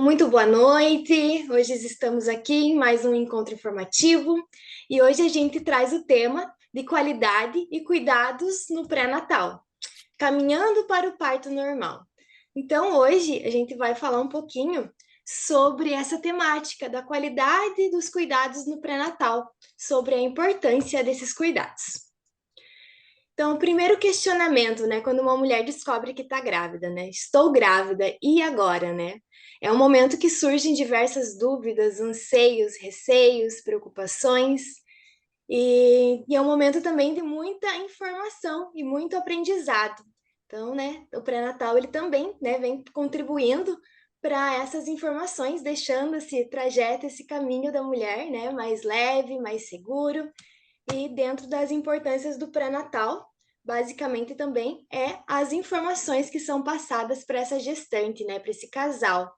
Muito boa noite. Hoje estamos aqui em mais um encontro informativo e hoje a gente traz o tema de qualidade e cuidados no pré-natal, caminhando para o parto normal. Então, hoje a gente vai falar um pouquinho sobre essa temática da qualidade dos cuidados no pré-natal, sobre a importância desses cuidados. Então, o primeiro questionamento, né, quando uma mulher descobre que está grávida, né? Estou grávida, e agora, né? É um momento que surgem diversas dúvidas, anseios, receios, preocupações, e é um momento também de muita informação e muito aprendizado. Então, né, o pré-natal ele também, né, vem contribuindo para essas informações, deixando esse trajeto, esse caminho da mulher, né, mais leve, mais seguro e dentro das importâncias do pré-natal, basicamente também é as informações que são passadas para essa gestante, né, para esse casal.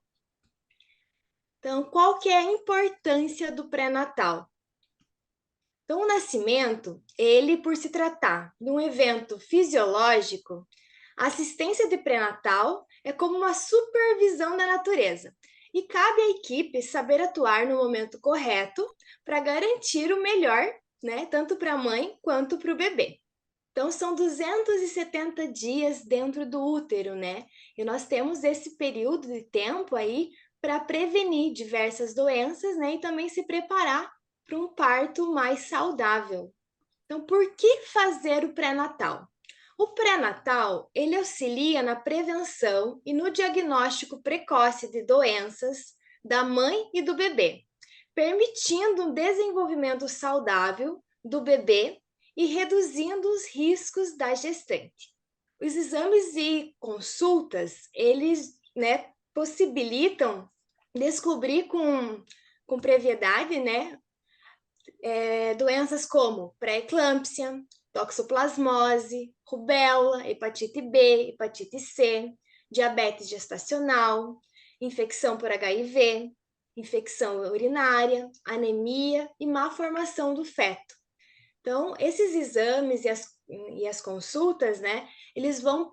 Então, qual que é a importância do pré-natal? Então, o nascimento, ele por se tratar de um evento fisiológico, a assistência de pré-natal é como uma supervisão da natureza. E cabe à equipe saber atuar no momento correto para garantir o melhor, né, tanto para a mãe quanto para o bebê. Então, são 270 dias dentro do útero, né? E nós temos esse período de tempo aí para prevenir diversas doenças, né? E também se preparar para um parto mais saudável. Então, por que fazer o pré-natal? O pré-natal, ele auxilia na prevenção e no diagnóstico precoce de doenças da mãe e do bebê, permitindo um desenvolvimento saudável do bebê e reduzindo os riscos da gestante. Os exames e consultas, eles, né, possibilitam descobrir com brevidade, né, doenças como pré-eclâmpsia, toxoplasmose, rubéola, hepatite B, hepatite C, diabetes gestacional, infecção por HIV, infecção urinária, anemia e má formação do feto. Então, esses exames e as consultas, né, eles vão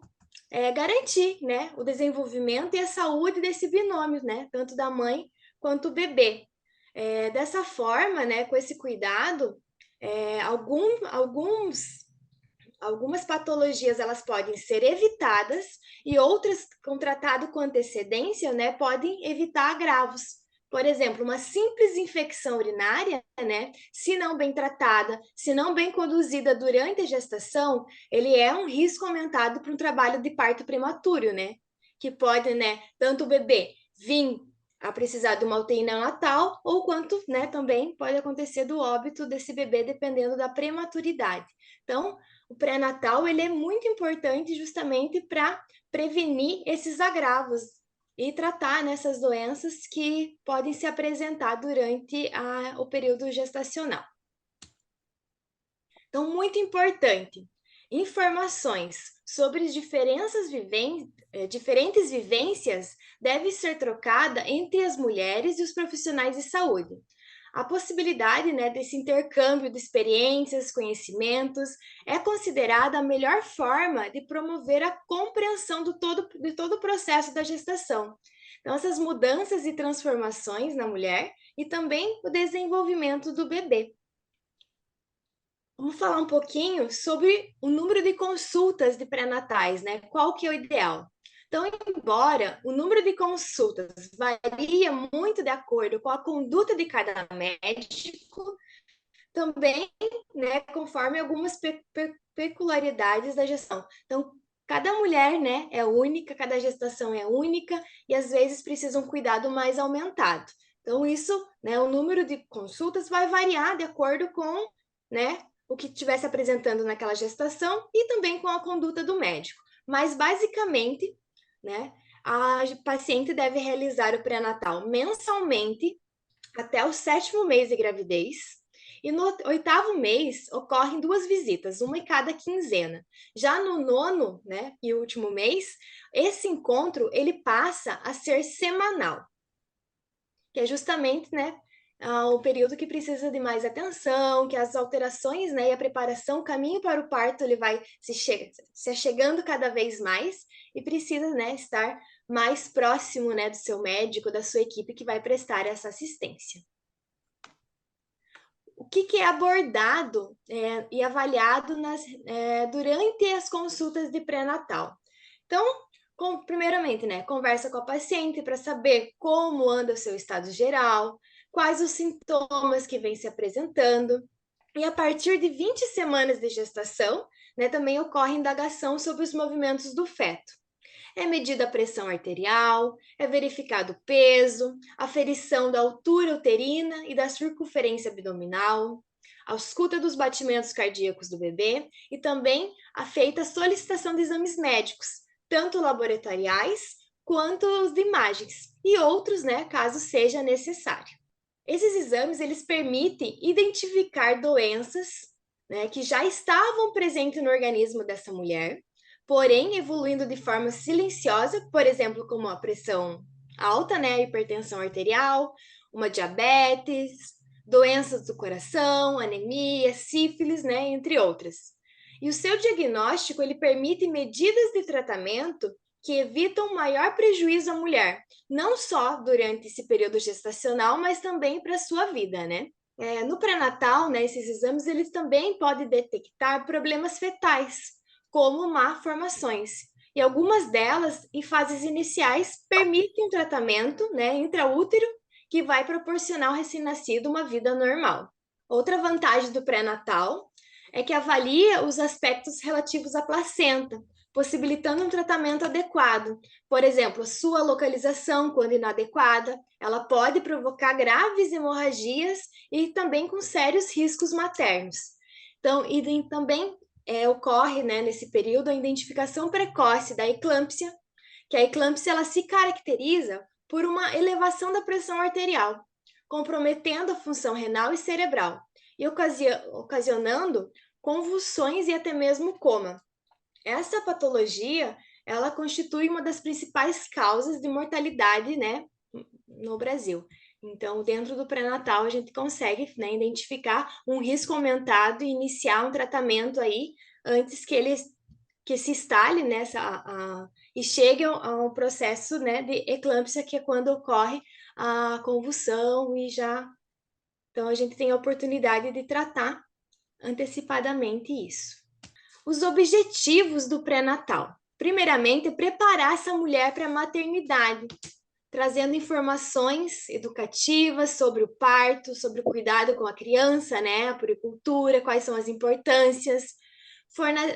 garantir, né, o desenvolvimento e a saúde desse binômio, né, tanto da mãe quanto do bebê. Dessa forma, né, com esse cuidado, algumas patologias elas podem ser evitadas e outras, contratado com antecedência, né, podem evitar agravos. Por exemplo, uma simples infecção urinária, né, se não bem tratada, se não bem conduzida durante a gestação, ele é um risco aumentado para um trabalho de parto prematuro, né, que pode, né, tanto o bebê vir a precisar de uma UTI neonatal ou quanto, né, também pode acontecer do óbito desse bebê dependendo da prematuridade. Então, o pré-natal ele é muito importante justamente para prevenir esses agravos e tratar nessas doenças que podem se apresentar durante o período gestacional. Então, muito importante, informações sobre as diferentes vivências devem ser trocadas entre as mulheres e os profissionais de saúde. A possibilidade, né, desse intercâmbio de experiências, conhecimentos, é considerada a melhor forma de promover a compreensão de todo o processo da gestação. Então, essas mudanças e transformações na mulher e também o desenvolvimento do bebê. Vamos falar um pouquinho sobre o número de consultas de pré-natais, né? Qual que é o ideal? Então, embora o número de consultas varia muito de acordo com a conduta de cada médico, também, né, conforme algumas peculiaridades da gestão. Então, cada mulher, né, é única, cada gestação é única e às vezes precisa um cuidado mais aumentado. Então, isso, né, o número de consultas vai variar de acordo com, né, o que estivesse apresentando naquela gestação e também com a conduta do médico. Mas, basicamente, né, a paciente deve realizar o pré-natal mensalmente até o 7º mês de gravidez. E no 8º mês ocorrem 2 visitas, uma em cada quinzena. Já no 9º, né, e último mês, esse encontro ele passa a ser semanal, que é justamente, né, o período que precisa de mais atenção, que as alterações, né, e a preparação, o caminho para o parto, ele vai se chegando cada vez mais e precisa, né, estar mais próximo, né, do seu médico, da sua equipe que vai prestar essa assistência. O que é abordado e avaliado durante as consultas de pré-natal? Então, primeiramente, né, conversa com a paciente para saber como anda o seu estado geral, quais os sintomas que vem se apresentando. E a partir de 20 semanas de gestação, né, também ocorre indagação sobre os movimentos do feto. É medida a pressão arterial, é verificado o peso, aferição da altura uterina e da circunferência abdominal, a escuta dos batimentos cardíacos do bebê e também a feita a solicitação de exames médicos, tanto laboratoriais quanto os de imagens e outros, né, caso seja necessário. Esses exames eles permitem identificar doenças, né, que já estavam presentes no organismo dessa mulher, porém evoluindo de forma silenciosa, por exemplo, como a pressão alta, né, a hipertensão arterial, uma diabetes, doenças do coração, anemia, sífilis, né, entre outras. E o seu diagnóstico ele permite medidas de tratamento que evitam maior prejuízo à mulher, não só durante esse período gestacional, mas também para a sua vida, né? No pré-natal, né, esses exames eles também podem detectar problemas fetais, como malformações. E algumas delas, em fases iniciais, permitem um tratamento, né, intraútero que vai proporcionar ao recém-nascido uma vida normal. Outra vantagem do pré-natal é que avalia os aspectos relativos à placenta, possibilitando um tratamento adequado. Por exemplo, sua localização, quando inadequada, ela pode provocar graves hemorragias e também com sérios riscos maternos. Então, e também ocorre, né, nesse período a identificação precoce da eclâmpsia, que a eclâmpsia ela se caracteriza por uma elevação da pressão arterial, comprometendo a função renal e cerebral, e ocasionando convulsões e até mesmo coma. Essa patologia, ela constitui uma das principais causas de mortalidade, né, no Brasil. Então, dentro do pré-natal, a gente consegue, né, identificar um risco aumentado e iniciar um tratamento aí antes que se instale nessa e chegue ao processo, né, de eclâmpsia, que é quando ocorre a convulsão e já então a gente tem a oportunidade de tratar antecipadamente isso. Os objetivos do pré-natal. Primeiramente, preparar essa mulher para a maternidade, trazendo informações educativas sobre o parto, sobre o cuidado com a criança, né, a puericultura, quais são as importâncias,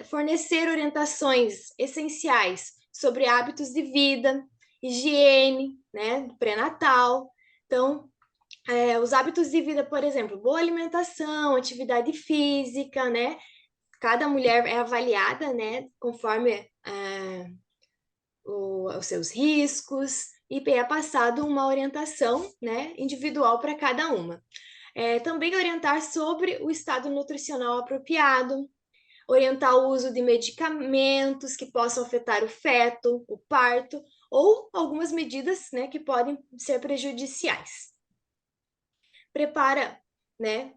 fornecer orientações essenciais sobre hábitos de vida, higiene, né, pré-natal. Então, os hábitos de vida, por exemplo, boa alimentação, atividade física, né? Cada mulher é avaliada, né, conforme os seus riscos e é passado uma orientação, né, individual para cada uma. Também orientar sobre o estado nutricional apropriado, orientar o uso de medicamentos que possam afetar o feto, o parto, ou algumas medidas, né, que podem ser prejudiciais. Prepara, né,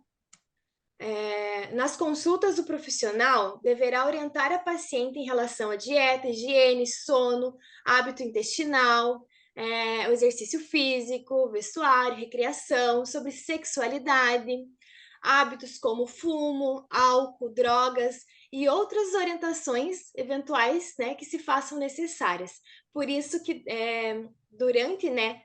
nas consultas do profissional, deverá orientar a paciente em relação à dieta, higiene, sono, hábito intestinal, o exercício físico, vestuário, recreação, sobre sexualidade, hábitos como fumo, álcool, drogas e outras orientações eventuais, né, que se façam necessárias. Por isso que durante, né,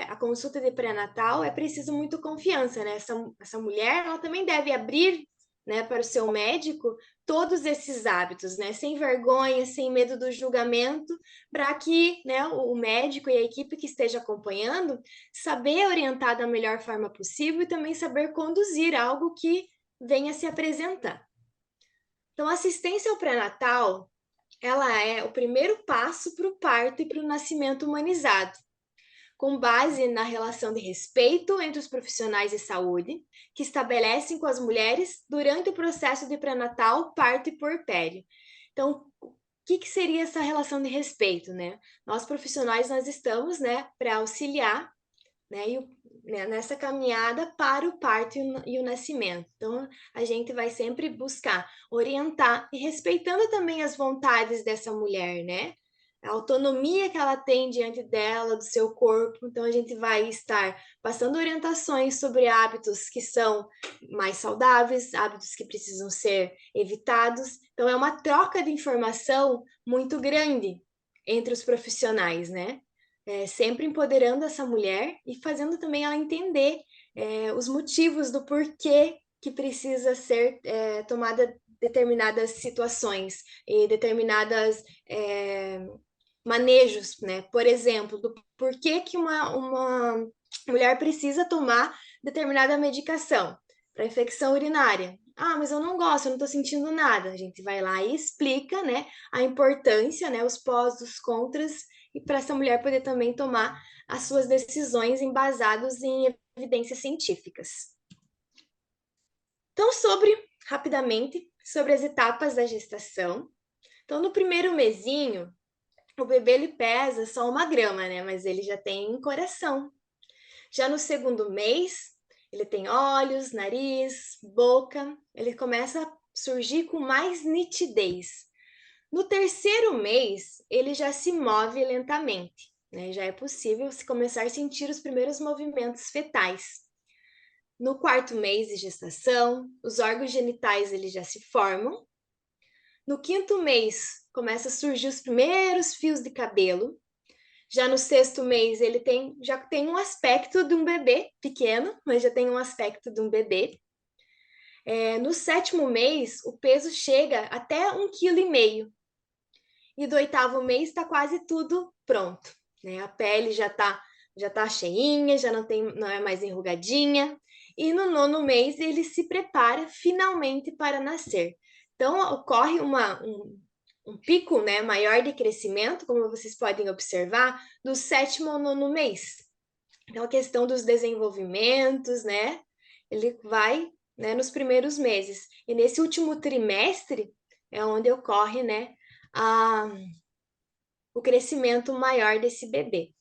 a consulta de pré-natal é preciso muito confiança, né? Essa mulher, ela também deve abrir, né, para o seu médico todos esses hábitos, né? Sem vergonha, sem medo do julgamento, para que, né, o médico e a equipe que esteja acompanhando saber orientar da melhor forma possível e também saber conduzir algo que venha se apresentar. Então, a assistência ao pré-natal, ela é o primeiro passo para o parto e para o nascimento humanizado, com base na relação de respeito entre os profissionais de saúde, que estabelecem com as mulheres durante o processo de pré-natal, parto e puerpério. Então, o que seria essa relação de respeito, né? Nós profissionais, nós estamos, né, para auxiliar, né, nessa caminhada para o parto e o nascimento. Então, a gente vai sempre buscar orientar e respeitando também as vontades dessa mulher, né? a autonomia que ela tem diante dela, do seu corpo. Então, a gente vai estar passando orientações sobre hábitos que são mais saudáveis, hábitos que precisam ser evitados. Então, é uma troca de informação muito grande entre os profissionais, né? Sempre empoderando essa mulher e fazendo também ela entender os motivos do porquê que precisa ser tomada determinadas situações e determinadas manejos, né? Por exemplo, do porquê que uma mulher precisa tomar determinada medicação para infecção urinária. Ah, mas eu não gosto, eu não estou sentindo nada. A gente vai lá e explica, né, a importância, né, os pós, os contras, e para essa mulher poder também tomar as suas decisões embasadas em evidências científicas. Então, rapidamente, sobre as etapas da gestação. Então, no primeiro mesinho, o bebê ele pesa só 1 grama, né? Mas ele já tem coração. Já no segundo mês, ele tem olhos, nariz, boca, ele começa a surgir com mais nitidez. No terceiro mês, ele já se move lentamente, né? Já é possível se começar a sentir os primeiros movimentos fetais. No quarto mês de gestação, os órgãos genitais eles já se formam. No quinto mês, começa a surgir os primeiros fios de cabelo. Já no sexto mês, ele já tem um aspecto de um bebê pequeno, mas já tem um aspecto de um bebê. No sétimo mês, o peso chega até 1,5 kg. E do oitavo mês está quase tudo pronto, né? A pele já tá cheinha, já não é mais enrugadinha. E no nono mês ele se prepara finalmente para nascer. Então ocorre um pico, né, maior de crescimento, como vocês podem observar, do sétimo ao nono mês. Então a questão dos desenvolvimentos, né, ele vai, né, nos primeiros meses. E nesse último trimestre é onde ocorre, né, a, o crescimento maior desse bebê.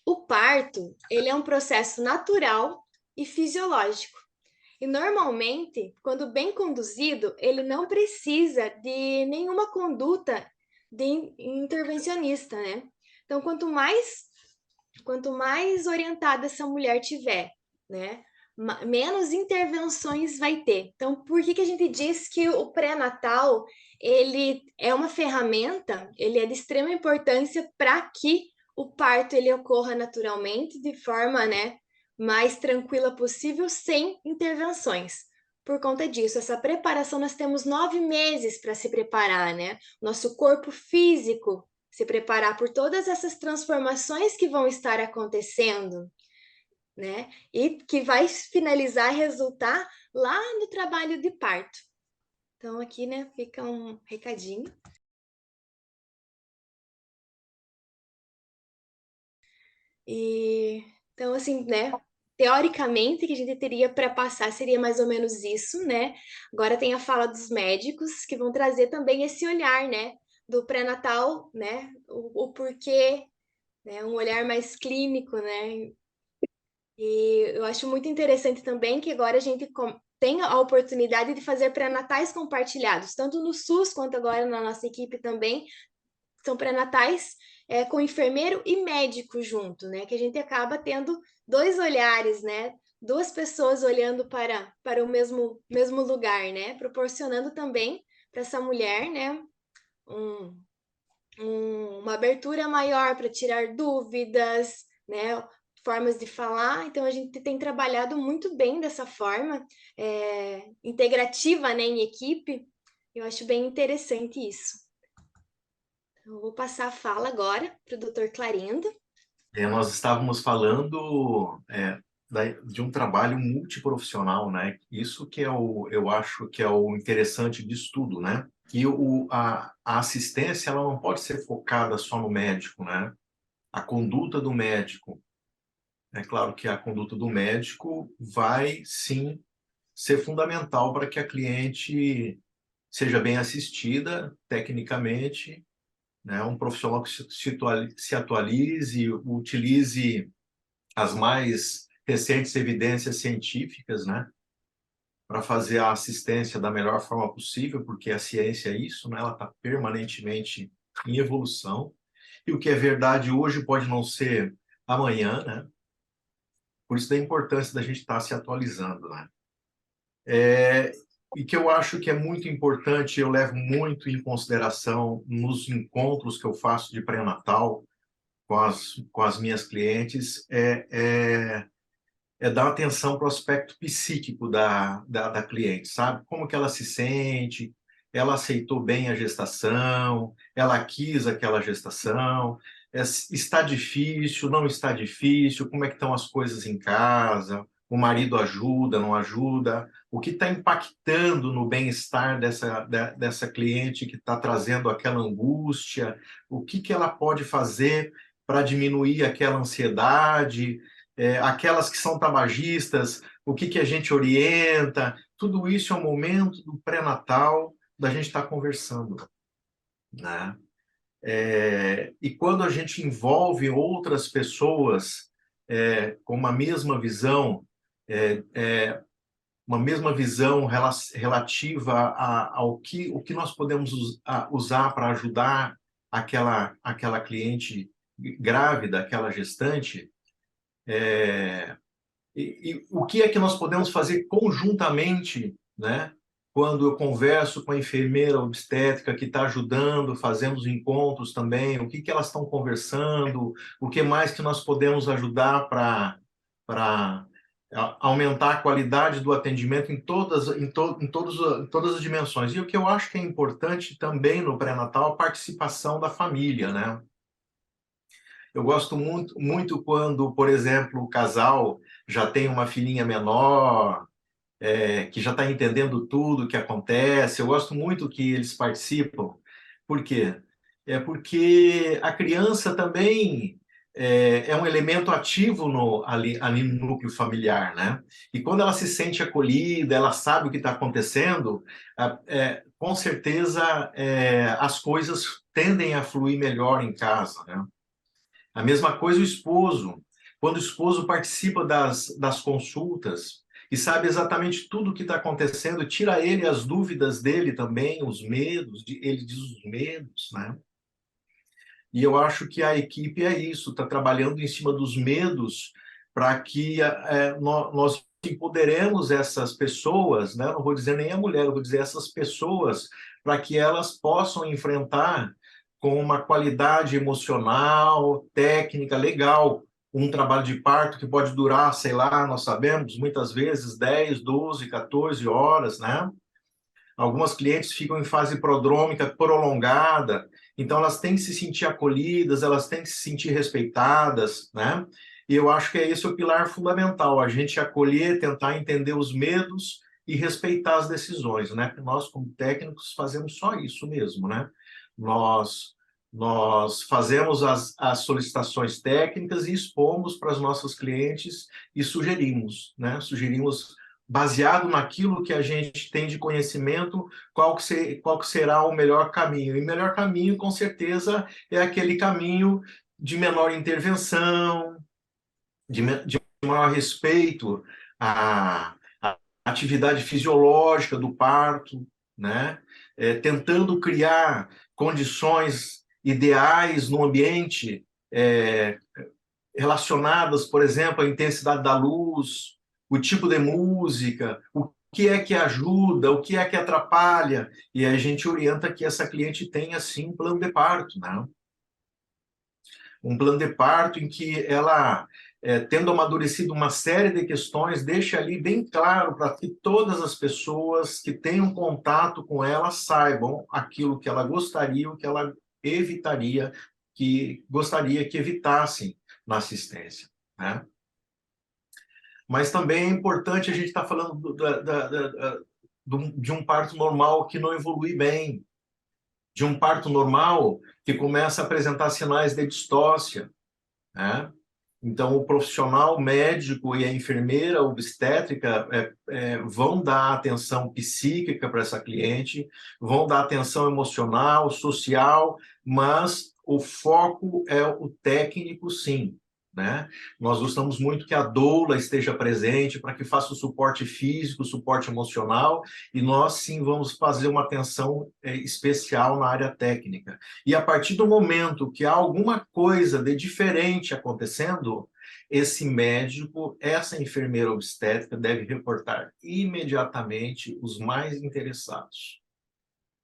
O parto, ele é um processo natural e fisiológico. E normalmente, quando bem conduzido, ele não precisa de nenhuma conduta de intervencionista, né? Então, quanto mais orientada essa mulher tiver, né, menos intervenções vai ter. Então, por que a gente diz que o pré-natal ele é uma ferramenta, ele é de extrema importância para que o parto ele ocorra naturalmente, de forma, né, mais tranquila possível, sem intervenções. Por conta disso, essa preparação, nós temos 9 meses para se preparar, né? Nosso corpo físico se preparar por todas essas transformações que vão estar acontecendo, né? E que vai finalizar, resultar lá no trabalho de parto. Então, aqui, né, fica um recadinho. Então, assim, né, teoricamente, que a gente teria para passar seria mais ou menos isso, né? Agora tem a fala dos médicos, que vão trazer também esse olhar, né, do pré-natal, né, o porquê, né, um olhar mais clínico, né? E eu acho muito interessante também que agora a gente tem a oportunidade de fazer pré-natais compartilhados, tanto no SUS quanto agora na nossa equipe também, são pré-natais com enfermeiro e médico junto, né? Que a gente acaba tendo 2 olhares, né? 2 pessoas olhando para o mesmo lugar, né? Proporcionando também para essa mulher, né? Um, uma abertura maior para tirar dúvidas, né? Formas de falar. Então a gente tem trabalhado muito bem dessa forma, integrativa, né? Em equipe. Eu acho bem interessante isso. Eu vou passar a fala agora para o doutor Clarindo. Nós estávamos falando de um trabalho multiprofissional, né? Isso que eu acho que é o interessante disso tudo, né? Que a assistência ela não pode ser focada só no médico, né? A conduta do médico, é claro que a conduta do médico vai sim ser fundamental para que a cliente seja bem assistida tecnicamente, né? Um profissional que se atualize, utilize as mais recentes evidências científicas, né, para fazer a assistência da melhor forma possível, porque a ciência é isso, né, ela está permanentemente em evolução. e o que é verdade hoje pode não ser amanhã, né? Por isso da importância da gente estar se atualizando, né? E que eu acho que é muito importante, eu levo muito em consideração nos encontros que eu faço de pré-natal com as minhas clientes, é dar atenção para o aspecto psíquico da cliente, sabe? Como que ela se sente, ela aceitou bem a gestação, ela quis aquela gestação, está difícil, não está difícil, como é que estão as coisas em casa, o marido ajuda, não ajuda, o que está impactando no bem-estar dessa cliente que está trazendo aquela angústia, o que que ela pode fazer para diminuir aquela ansiedade, aquelas que são tabagistas, o que que a gente orienta, tudo isso é um momento do pré-natal da gente estar conversando, né? E quando a gente envolve outras pessoas com uma mesma visão relativa ao o que nós podemos usar para ajudar aquela cliente grávida, aquela gestante, e o que é que nós podemos fazer conjuntamente, né? Quando eu converso com a enfermeira obstétrica que está ajudando, fazendo os encontros também, o que que elas estão conversando, o que mais que nós podemos ajudar para aumentar a qualidade do atendimento em todas as dimensões. E o que eu acho que é importante também no pré-natal, a participação da família, né? Eu gosto muito, muito quando, por exemplo, o casal já tem uma filhinha menor, que já está entendendo tudo o que acontece. Eu gosto muito que eles participam. Por quê? É porque a criança também é um elemento ativo ali no núcleo familiar, né? E quando ela se sente acolhida, ela sabe o que está acontecendo, com certeza as coisas tendem a fluir melhor em casa, né? A mesma coisa o esposo. Quando o esposo participa das consultas e sabe exatamente tudo o que está acontecendo, tira ele as dúvidas dele também, os medos, ele diz os medos, né? E eu acho que a equipe é isso, está trabalhando em cima dos medos para que nós empoderemos essas pessoas, né? Não vou dizer nem a mulher, eu vou dizer essas pessoas, para que elas possam enfrentar com uma qualidade emocional, técnica, legal, um trabalho de parto que pode durar, sei lá, nós sabemos, muitas vezes 10, 12, 14 horas, né? Algumas clientes ficam em fase prodrômica prolongada, então elas têm que se sentir acolhidas, elas têm que se sentir respeitadas, né? E eu acho que é esse o pilar fundamental, a gente acolher, tentar entender os medos e respeitar as decisões, né? Nós, como técnicos, fazemos só isso mesmo, né? Nós, nós fazemos as solicitações técnicas e expomos para as nossas clientes e sugerimos, né? Sugerimos baseado naquilo que a gente tem de conhecimento, qual que será o melhor caminho. E o melhor caminho, com certeza, é aquele caminho de menor intervenção, de maior respeito à atividade fisiológica do parto, né? Tentando criar condições ideais no ambiente, relacionadas, por exemplo, à intensidade da luz, o tipo de música, o que é que ajuda, o que é que atrapalha, e a gente orienta que essa cliente tenha, sim, um plano de parto, né? Um plano de parto em que ela, tendo amadurecido uma série de questões, deixa ali bem claro para que todas as pessoas que tenham contato com ela saibam aquilo que ela gostaria, o que ela evitaria, que gostaria que evitassem na assistência, né? Mas também é importante a gente estar falando de um parto normal que não evolui bem, de um parto normal que começa a apresentar sinais de distócia, né? Então, o profissional médico e a enfermeira obstétrica vão dar atenção psíquica para essa cliente, vão dar atenção emocional, social, mas o foco é o técnico, sim. né? Nós gostamos muito que a doula esteja presente para que faça o suporte físico, o suporte emocional, e nós sim vamos fazer uma atenção especial na área técnica. E a partir do momento que há alguma coisa de diferente acontecendo, esse médico, essa enfermeira obstétrica deve reportar imediatamente os mais interessados,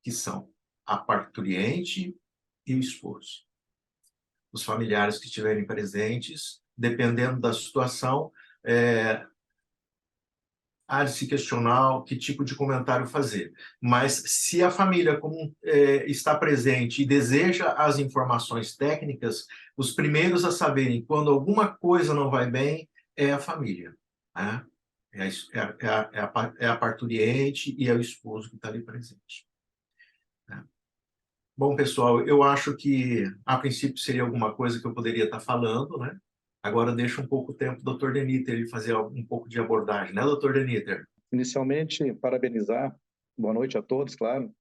que são a parturiente e o esposo. Os familiares que estiverem presentes, dependendo da situação, há de se questionar que tipo de comentário fazer. Mas se a família está presente e deseja as informações técnicas, os primeiros a saberem quando alguma coisa não vai bem é a família, né? É a parturiente e é o esposo que está ali presente, né? Bom, pessoal, eu acho que, a princípio, seria alguma coisa que eu poderia estar falando, né? Agora deixa um pouco o tempo do Dr. Deniter ele fazer um pouco de abordagem, né, Dr. Deniter? Inicialmente, parabenizar, boa noite a todos, claro,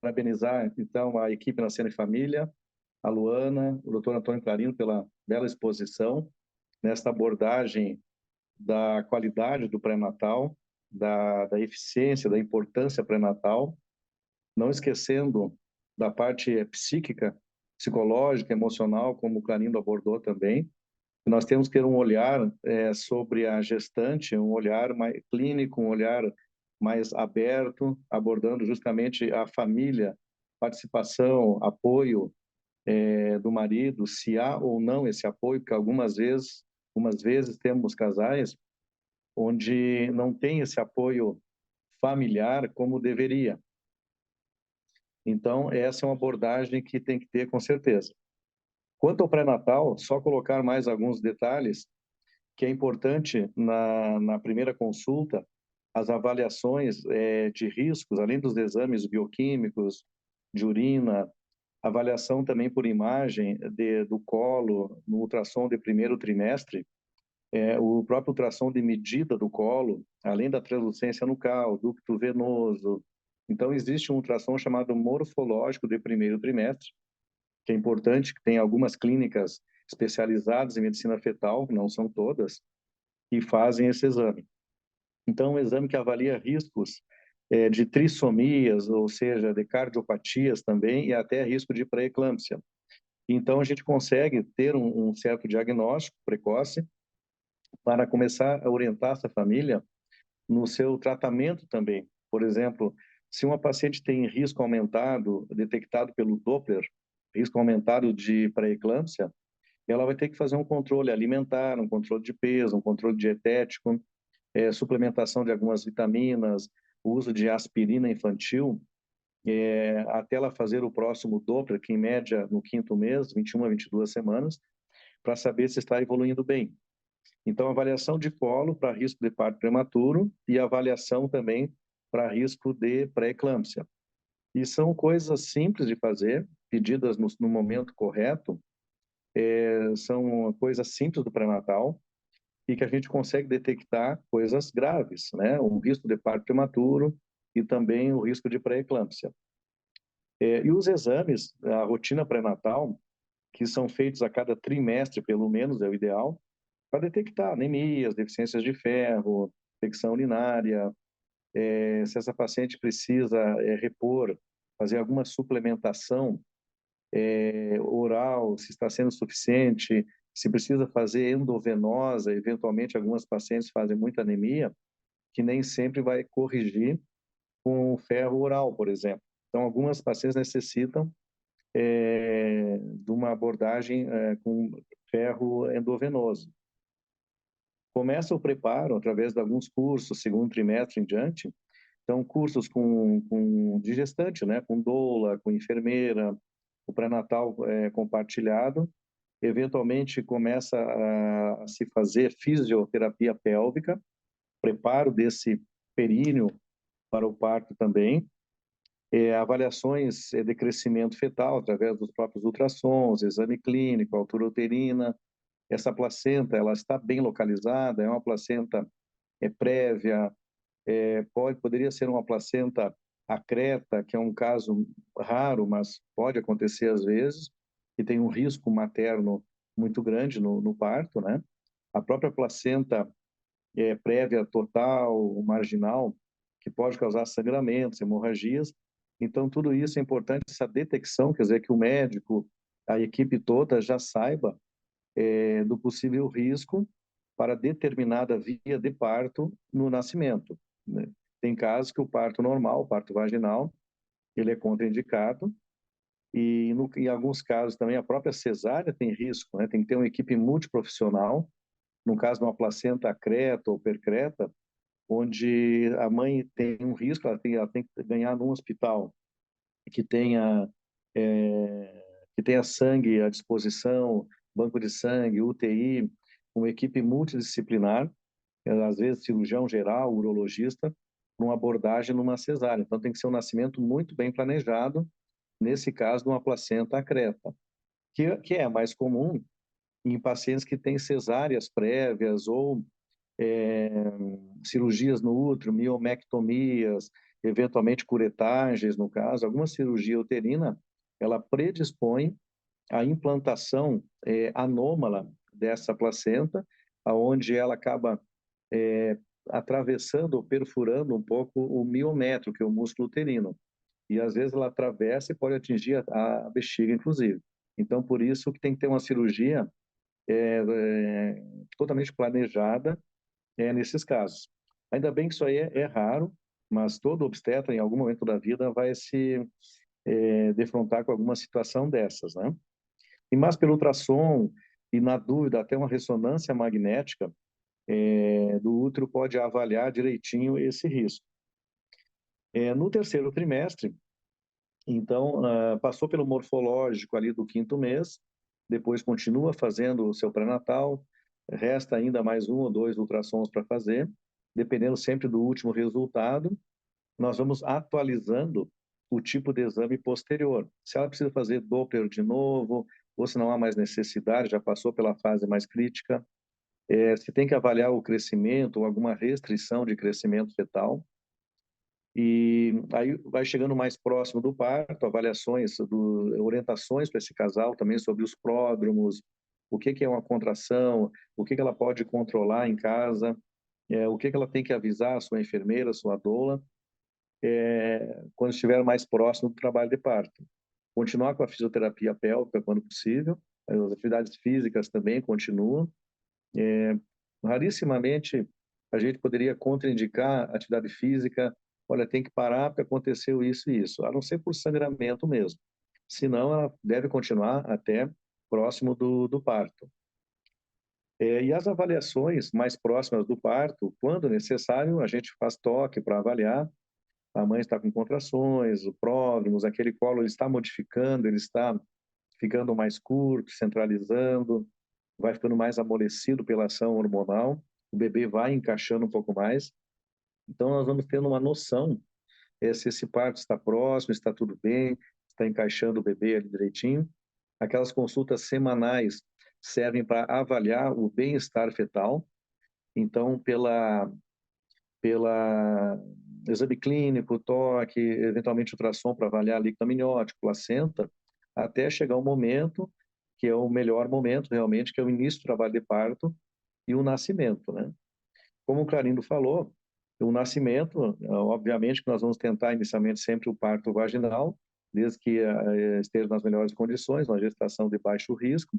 parabenizar, então, a equipe Nascendo em Família, a Luana, o Dr. Antônio Clarino, pela bela exposição, nesta abordagem da qualidade do pré-natal, da eficiência, da importância pré-natal, não esquecendo da parte psíquica, psicológica, emocional, como o Clarino abordou também. Nós temos que ter um olhar sobre a gestante, um olhar mais clínico, um olhar mais aberto, abordando justamente a família, participação, apoio do marido, se há ou não esse apoio, porque algumas vezes temos casais onde não tem esse apoio familiar como deveria. Então, essa é uma abordagem que tem que ter com certeza. Quanto ao pré-natal, só colocar mais alguns detalhes que é importante na primeira consulta, as avaliações de riscos, além dos exames bioquímicos, de urina, avaliação também por imagem do colo, no ultrassom de primeiro trimestre, o próprio ultrassom de medida do colo, além da translucência nucal, ducto venoso. Então, existe um ultrassom chamado morfológico de primeiro trimestre, que é importante, que tem algumas clínicas especializadas em medicina fetal, não são todas, que fazem esse exame. Então, um exame que avalia riscos de trissomias, ou seja, de cardiopatias também, e até risco de pré-eclâmpsia. Então, a gente consegue ter um certo diagnóstico precoce para começar a orientar essa família no seu tratamento também. Por exemplo, se uma paciente tem risco aumentado, detectado pelo Doppler, risco aumentado de pré-eclâmpsia, ela vai ter que fazer um controle alimentar, um controle de peso, um controle dietético, suplementação de algumas vitaminas, o uso de aspirina infantil, até ela fazer o próximo Doppler, que em média no quinto mês, 21 a 22 semanas, para saber se está evoluindo bem. Então, avaliação de colo para risco de parto prematuro e avaliação também para risco de pré-eclâmpsia. E são coisas simples de fazer, pedidas no momento correto, são coisas simples do pré-natal e que a gente consegue detectar coisas graves, né? Um risco de parto prematuro e também o risco de pré-eclâmpsia. E os exames, a rotina pré-natal, que são feitos a cada trimestre, pelo menos, é o ideal, para detectar anemias, deficiências de ferro, infecção urinária, se essa paciente precisa repor, fazer alguma suplementação oral, se está sendo suficiente, se precisa fazer endovenosa, eventualmente algumas pacientes fazem muita anemia, que nem sempre vai corrigir com ferro oral, por exemplo. Então, algumas pacientes necessitam de uma abordagem com ferro endovenoso. Começa o preparo através de alguns cursos, segundo trimestre em diante. Então, cursos de gestante, né? Com doula, com enfermeira, o pré-natal compartilhado. Eventualmente, começa a se fazer fisioterapia pélvica, preparo desse períneo para o parto também. Avaliações de crescimento fetal através dos próprios ultrassons, exame clínico, altura uterina. Essa placenta, ela está bem localizada, é uma placenta prévia, poderia ser uma placenta acreta, que é um caso raro, mas pode acontecer às vezes, que tem um risco materno muito grande no parto, né? A própria placenta prévia total, marginal, que pode causar sangramentos, hemorragias. Então, tudo isso é importante, essa detecção, quer dizer, que o médico, a equipe toda já saiba do possível risco para determinada via de parto no nascimento, né? Tem casos que o parto normal, o parto vaginal, ele é contraindicado, e em alguns casos também a própria cesárea tem risco, né? Tem que ter uma equipe multiprofissional, no caso de uma placenta acreta ou percreta, onde a mãe tem um risco, ela tem que ganhar num hospital que tenha, que tenha sangue à disposição, banco de sangue, UTI, uma equipe multidisciplinar, às vezes cirurgião geral, urologista, uma abordagem numa cesárea. Então tem que ser um nascimento muito bem planejado, nesse caso de uma placenta acreta, que é mais comum em pacientes que têm cesáreas prévias ou é, cirurgias no útero, miomectomias, eventualmente curetagens, no caso, alguma cirurgia uterina, ela predispõe à implantação anômala dessa placenta, aonde ela acaba atravessando ou perfurando um pouco o miométrio, que é o músculo uterino. E às vezes ela atravessa e pode atingir a bexiga, inclusive. Então, por isso que tem que ter uma cirurgia totalmente planejada nesses casos. Ainda bem que isso aí é raro, mas todo obstetra, em algum momento da vida, vai se defrontar com alguma situação dessas, né? E mais pelo ultrassom, e na dúvida, até uma ressonância magnética do útero pode avaliar direitinho esse risco. No terceiro trimestre, então, passou pelo morfológico ali do 5º mês, depois continua fazendo o seu pré-natal, resta ainda mais 1 ou 2 ultrassons para fazer, dependendo sempre do último resultado, nós vamos atualizando o tipo de exame posterior. Se ela precisa fazer Doppler de novo, ou se não há mais necessidade, já passou pela fase mais crítica, se tem que avaliar o crescimento ou alguma restrição de crescimento fetal, e aí vai chegando mais próximo do parto, avaliações, orientações para esse casal também sobre os pródromos, o que é uma contração, o que ela pode controlar em casa, o que ela tem que avisar a sua enfermeira, a sua doula, quando estiver mais próximo do trabalho de parto. Continuar com a fisioterapia pélvica quando possível, as atividades físicas também continuam. Rarissimamente a gente poderia contraindicar a atividade física, olha, tem que parar porque aconteceu isso e isso, a não ser por sangramento mesmo. Senão, ela deve continuar até próximo do parto. E as avaliações mais próximas do parto, quando necessário, a gente faz toque para avaliar. A mãe está com contrações, o pródromos, aquele colo ele está modificando, ele está ficando mais curto, centralizando, vai ficando mais amolecido pela ação hormonal, o bebê vai encaixando um pouco mais. Então, nós vamos tendo uma noção se esse parto está próximo, está tudo bem, está encaixando o bebê ali direitinho. Aquelas consultas semanais servem para avaliar o bem-estar fetal. Então, pela exame clínico, toque, eventualmente ultrassom para avaliar líquido amniótico, placenta, até chegar o momento que é o melhor momento realmente, que é o início do trabalho de parto e o nascimento, né? Como o Clarindo falou, o nascimento, obviamente que nós vamos tentar inicialmente sempre o parto vaginal, desde que esteja nas melhores condições, uma gestação de baixo risco,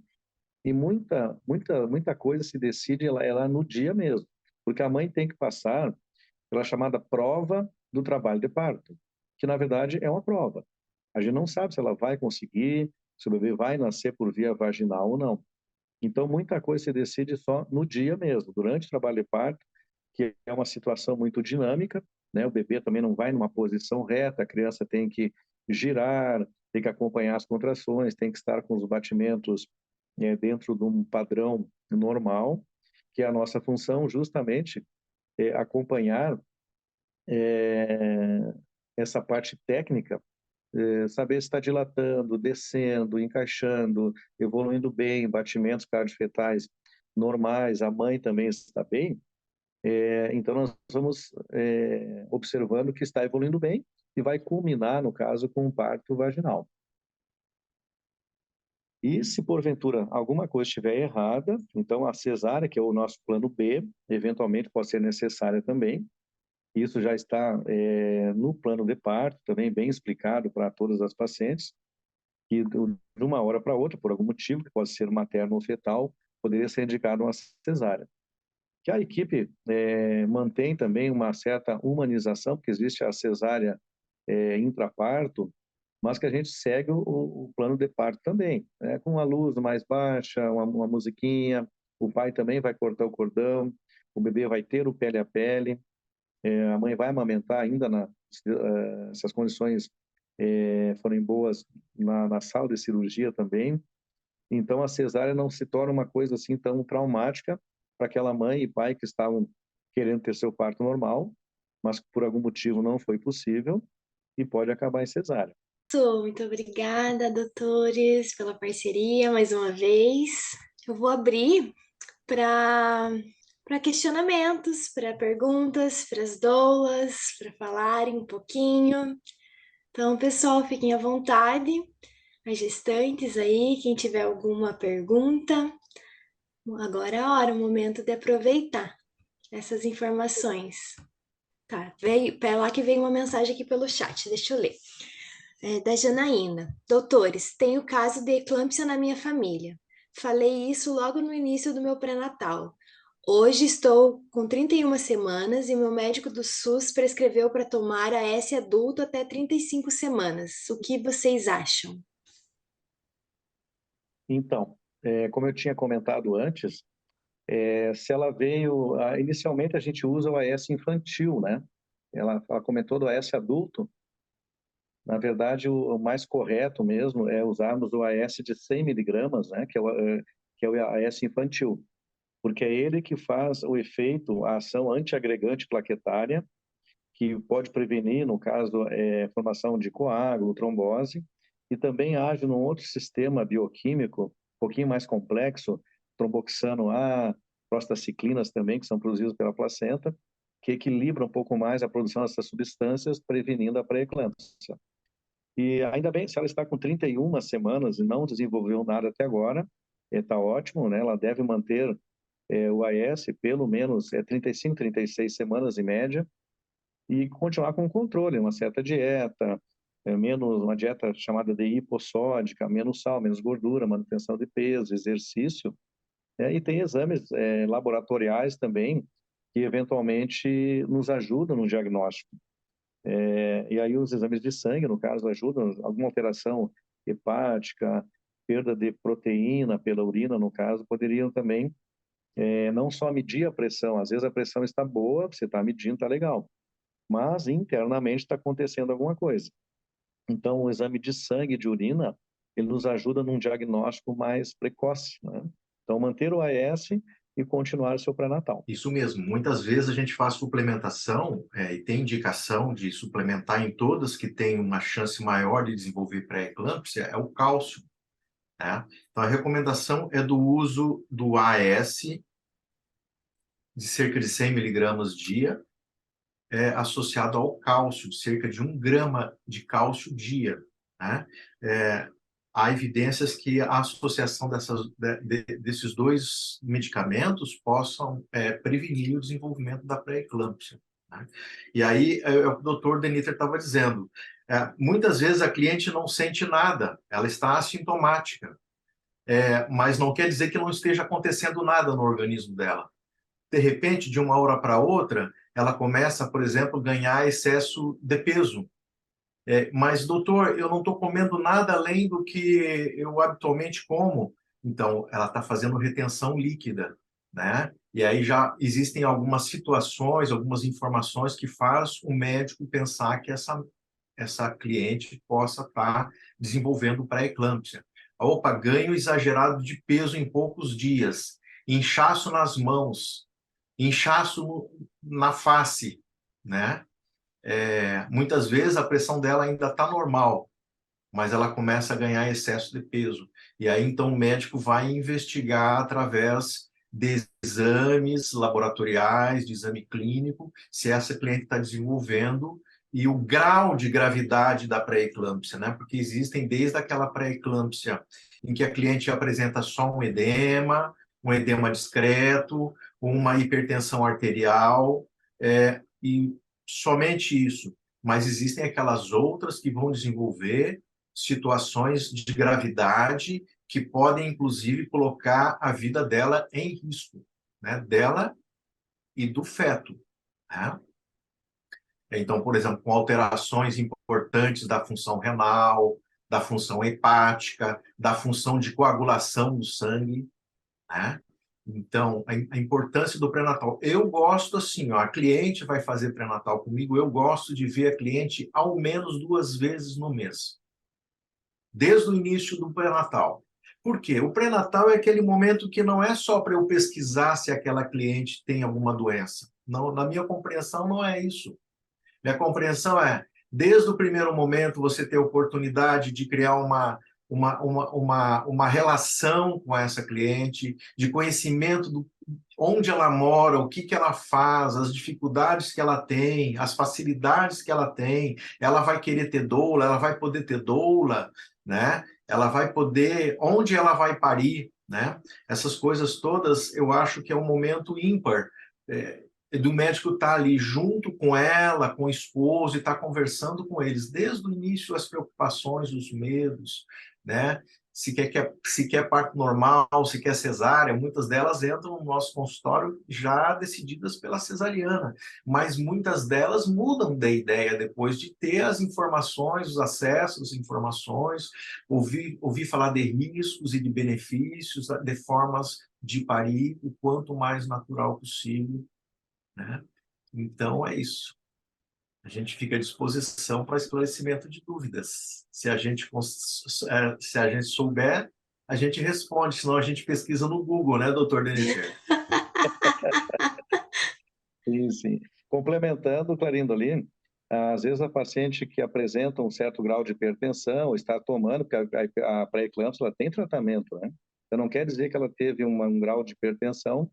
e muita coisa se decide ela no dia mesmo, porque a mãe tem que passar pela chamada prova do trabalho de parto, que na verdade é uma prova. A gente não sabe se ela vai conseguir, se o bebê vai nascer por via vaginal ou não. Então, muita coisa se decide só no dia mesmo, durante o trabalho de parto, que é uma situação muito dinâmica, né? O bebê também não vai numa posição reta, a criança tem que girar, tem que acompanhar as contrações, tem que estar com os batimentos dentro de um padrão normal, que é a nossa função justamente acompanhar essa parte técnica, saber se está dilatando, descendo, encaixando, evoluindo bem, batimentos cardiofetais normais, a mãe também está bem. Então, nós vamos observando que está evoluindo bem e vai culminar, no caso, com um parto vaginal. E se porventura alguma coisa estiver errada, então a cesárea, que é o nosso plano B, eventualmente pode ser necessária também. Isso já está no plano de parto, também bem explicado para todas as pacientes, que de uma hora para outra, por algum motivo, que pode ser materno ou fetal, poderia ser indicado uma cesárea. Que a equipe mantém também uma certa humanização, porque existe a cesárea intraparto, mas que a gente segue o plano de parto também, né? Com a luz mais baixa, uma musiquinha, o pai também vai cortar o cordão, o bebê vai ter o pele a pele, a mãe vai amamentar ainda se as condições forem boas na sala de cirurgia também. Então a cesárea não se torna uma coisa assim tão traumática para aquela mãe e pai que estavam querendo ter seu parto normal, mas que por algum motivo não foi possível e pode acabar em cesárea. Muito obrigada, doutores, pela parceria mais uma vez. Eu vou abrir para questionamentos, para perguntas, para as doulas, para falarem um pouquinho. Então, pessoal, fiquem à vontade. As gestantes aí, quem tiver alguma pergunta, agora é a hora, o momento de aproveitar essas informações. Tá, pera lá que veio uma mensagem aqui pelo chat, deixa eu ler. Da Janaína. Doutores, tenho caso de eclâmpsia na minha família. Falei isso logo no início do meu pré-natal. Hoje estou com 31 semanas e meu médico do SUS prescreveu para tomar AS adulto até 35 semanas. O que vocês acham? Então, como eu tinha comentado antes, se ela veio... inicialmente a gente usa o AS infantil, né? Ela comentou do AS adulto. Na verdade, o mais correto mesmo é usarmos o AS de 100 miligramas, né? Que é o AS infantil, porque é ele que faz o efeito, a ação antiagregante plaquetária, que pode prevenir, no caso, formação de coágulo, trombose, e também age num outro sistema bioquímico, um pouquinho mais complexo, tromboxano A, prostaciclinas também, que são produzidos pela placenta, que equilibra um pouco mais a produção dessas substâncias, prevenindo a pré-eclâmpsia. E ainda bem, se ela está com 31 semanas e não desenvolveu nada até agora, está ótimo, né? Ela deve manter o AS pelo menos 35, 36 semanas em média, e continuar com o controle, uma certa dieta, uma dieta chamada de hipossódica, menos sal, menos gordura, manutenção de peso, exercício, e tem exames laboratoriais também que eventualmente nos ajudam no diagnóstico. E aí os exames de sangue, no caso, ajudam alguma alteração hepática, perda de proteína pela urina, no caso, poderiam também não só medir a pressão, às vezes a pressão está boa, você está medindo, está legal, mas internamente está acontecendo alguma coisa. Então, o exame de sangue e de urina, ele nos ajuda num diagnóstico mais precoce, né? Então, manter o AS e continuar o seu pré-natal. Isso mesmo. Muitas vezes a gente faz suplementação e tem indicação de suplementar em todas que têm uma chance maior de desenvolver pré-eclâmpsia, é o cálcio, né? Então, a recomendação é do uso do AS de cerca de 100 miligramas dia, associado ao cálcio, de cerca de 1 grama de cálcio dia, né? Há evidências que a associação desses dois medicamentos possam prevenir o desenvolvimento da pré-eclâmpsia, né? E aí, é o que o doutor Deniter estava dizendo, muitas vezes a cliente não sente nada, ela está assintomática, mas não quer dizer que não esteja acontecendo nada no organismo dela. De repente, de uma hora para outra, ela começa, por exemplo, a ganhar excesso de peso. Mas, doutor, eu não estou comendo nada além do que eu habitualmente como. Então, ela está fazendo retenção líquida, né? E aí já existem algumas situações, algumas informações que faz o médico pensar que essa cliente possa estar desenvolvendo pré-eclâmpsia. Opa, ganho exagerado de peso em poucos dias, inchaço nas mãos, inchaço na face, né? Muitas vezes a pressão dela ainda está normal, mas ela começa a ganhar excesso de peso. E aí, então, o médico vai investigar através de exames laboratoriais, de exame clínico, se essa cliente está desenvolvendo e o grau de gravidade da pré-eclâmpsia, né? Porque existem desde aquela pré-eclâmpsia em que a cliente apresenta só um edema discreto, uma hipertensão arterial, e somente isso. Mas existem aquelas outras que vão desenvolver situações de gravidade que podem, inclusive, colocar a vida dela em risco, né? Dela e do feto, né? Então, por exemplo, com alterações importantes da função renal, da função hepática, da função de coagulação do sangue, né? Então, a importância do pré-natal. Eu gosto assim, ó, a cliente vai fazer pré-natal comigo, eu gosto de ver a cliente ao menos 2 vezes no mês, desde o início do pré-natal. Por quê? O pré-natal é aquele momento que não é só para eu pesquisar se aquela cliente tem alguma doença. Não, na minha compreensão, não é isso. Minha compreensão é, desde o primeiro momento, você ter a oportunidade de criar uma relação com essa cliente, de conhecimento do onde ela mora, o que ela faz, as dificuldades que ela tem, as facilidades que ela tem. Ela vai querer ter doula, ela vai poder ter doula, né? Ela vai poder, onde ela vai parir, né? Essas coisas todas, eu acho que é um momento ímpar. Do médico estar ali junto com ela, com o esposo, e estar conversando com eles desde o início, as preocupações, os medos, né? Se quer parto normal, se quer cesárea, muitas delas entram no nosso consultório já decididas pela cesariana, mas muitas delas mudam de ideia depois de ter as informações, os acessos, as informações, ouvir falar de riscos e de benefícios, de formas de parir o quanto mais natural possível, né? Então, é isso. A gente fica à disposição para esclarecimento de dúvidas. Se a gente souber, a gente responde, senão a gente pesquisa no Google, né, doutor Denitier? Sim, sim. Complementando, Clarindo ali, às vezes a paciente que apresenta um certo grau de hipertensão está tomando, porque a pré-eclâmpsia ela tem tratamento, né? Então não quer dizer que ela teve um grau de hipertensão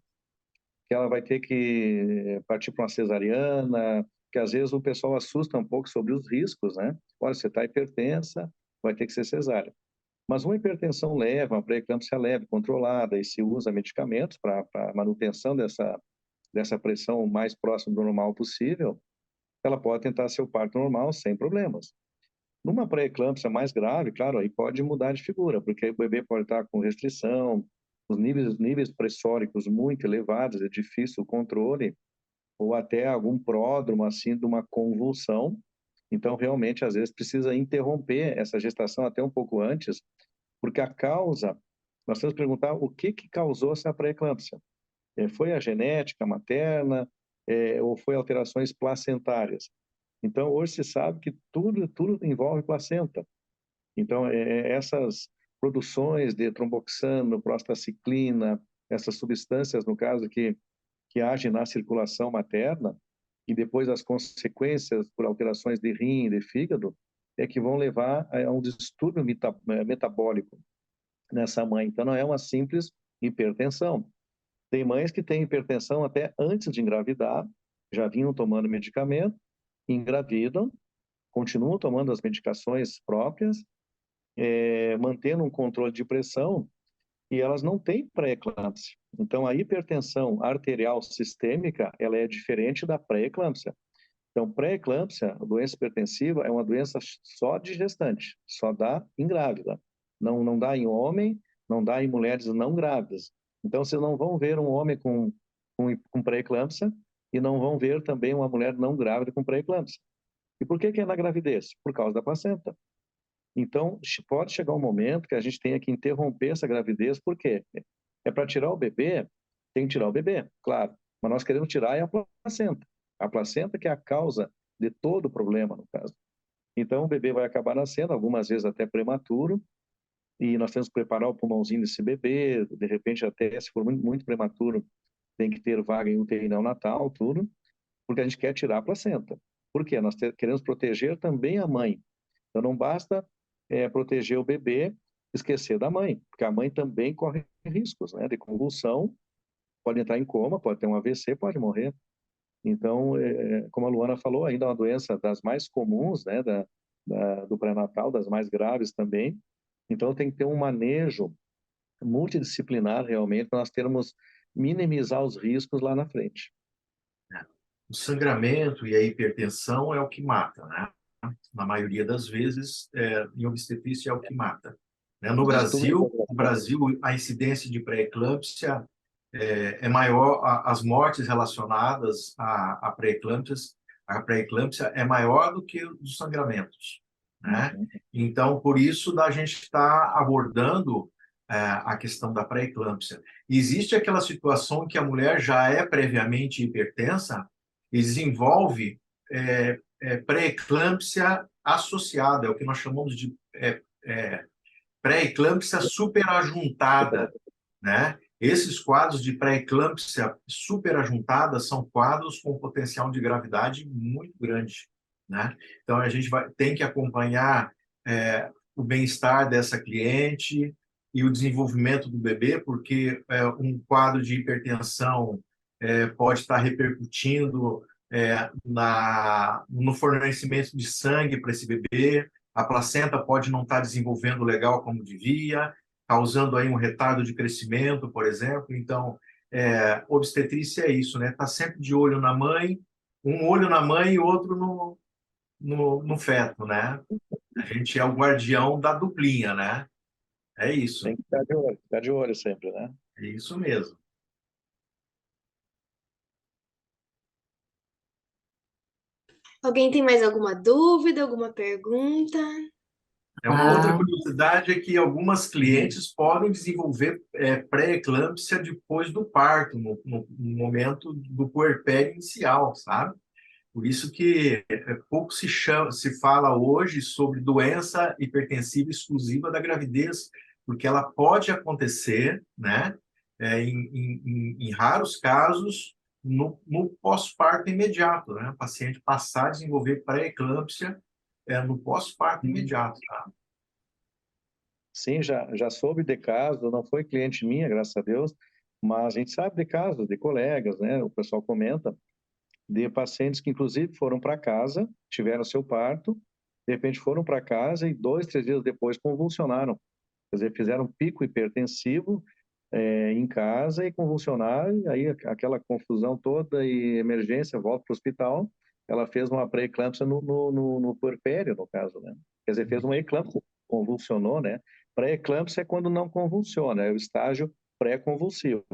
que ela vai ter que partir para uma cesariana, que às vezes o pessoal assusta um pouco sobre os riscos, né? Olha, você está hipertensa, vai ter que ser cesárea. Mas uma hipertensão leve, uma pré-eclâmpsia leve, controlada, e se usa medicamentos para manutenção dessa pressão o mais próximo do normal possível, ela pode tentar seu parto normal sem problemas. Numa pré-eclâmpsia mais grave, claro, aí pode mudar de figura, porque o bebê pode estar com restrição, os níveis pressóricos muito elevados, é difícil o controle, ou até algum pródromo, assim, de uma convulsão. Então, realmente, às vezes, precisa interromper essa gestação até um pouco antes, porque a causa, nós temos que perguntar o que causou essa pré-eclâmpsia. Foi a genética materna, ou foi alterações placentárias? Então, hoje se sabe que tudo envolve placenta. Então, essas produções de tromboxano, prostaciclina, essas substâncias, no caso, que agem na circulação materna, e depois as consequências por alterações de rim e de fígado, é que vão levar a um distúrbio metabólico nessa mãe. Então, não é uma simples hipertensão. Tem mães que têm hipertensão até antes de engravidar, já vinham tomando medicamento, engravidam, continuam tomando as medicações próprias, mantendo um controle de pressão, e elas não têm pré-eclâmpsia. Então, a hipertensão arterial sistêmica, ela é diferente da pré-eclâmpsia. Então, pré-eclâmpsia, a doença hipertensiva, é uma doença só de gestante, só dá em grávida. Não dá em homem, não dá em mulheres não grávidas. Então, vocês não vão ver um homem com pré-eclâmpsia e não vão ver também uma mulher não grávida com pré-eclâmpsia. E por que é na gravidez? Por causa da placenta. Então, pode chegar um momento que a gente tenha que interromper essa gravidez, por quê? É para tirar o bebê, tem que tirar o bebê, claro, mas nós queremos tirar é a placenta. A placenta que é a causa de todo o problema, no caso. Então, o bebê vai acabar nascendo, algumas vezes até prematuro, e nós temos que preparar o pulmãozinho desse bebê, de repente até, se for muito prematuro, tem que ter vaga em UTI neonatal, tudo, porque a gente quer tirar a placenta. Por quê? Nós queremos proteger também a mãe. Então, não basta proteger o bebê, esquecer da mãe, porque a mãe também corre riscos, né, de convulsão, pode entrar em coma, pode ter um AVC, pode morrer. Então, como a Luana falou, ainda é uma doença das mais comuns, né, do pré-natal, das mais graves também, Então, tem que ter um manejo multidisciplinar, realmente, para nós termos minimizar os riscos lá na frente. O sangramento e a hipertensão é o que mata, né? Na maioria das vezes, em obstetrícia é o que mata. Né? No Brasil, a incidência de pré-eclâmpsia é maior, as mortes relacionadas a pré-eclâmpsia é maior do que os sangramentos, né? Então, por isso, a gente está abordando a questão da pré-eclâmpsia. Existe aquela situação que a mulher já é previamente hipertensa e desenvolve pré-eclâmpsia associada, é o que nós chamamos de pré-eclâmpsia superajuntada, né? Esses quadros de pré-eclâmpsia superajuntada são quadros com potencial de gravidade muito grande, né? Então, a gente tem que acompanhar o bem-estar dessa cliente e o desenvolvimento do bebê, porque um quadro de hipertensão pode estar repercutindo no fornecimento de sangue para esse bebê, a placenta pode não estar desenvolvendo legal como devia, causando aí um retardo de crescimento, por exemplo. Então, obstetrícia é isso, né? Tá sempre de olho na mãe, um olho na mãe e outro no feto, né? A gente é o guardião da duplinha, né? É isso. Tem que ficar de olho sempre, né? É isso mesmo. Alguém tem mais alguma dúvida, alguma pergunta? Uma outra curiosidade é que algumas clientes podem desenvolver pré-eclâmpsia depois do parto, no momento do puerpério inicial, sabe? Por isso que pouco se fala hoje sobre doença hipertensiva exclusiva da gravidez, porque ela pode acontecer, né, em raros casos, no pós-parto imediato, né? O paciente passar a desenvolver pré-eclâmpsia no pós-parto imediato, tá? Sim, já soube de casos, não foi cliente minha, graças a Deus, mas a gente sabe de casos de colegas, né? O pessoal comenta de pacientes que, inclusive, foram para casa, tiveram seu parto, de repente foram para casa e 2, 3 dias depois convulsionaram. Quer dizer, fizeram um pico hipertensivo em casa e convulsionaram, e aí aquela confusão toda e emergência, volta para o hospital. Ela fez uma pré-eclâmpsia no puerpério, no caso, né? Quer dizer, fez uma eclâmpsia, convulsionou, né? Pré-eclâmpsia é quando não convulsiona, é o estágio pré-convulsivo.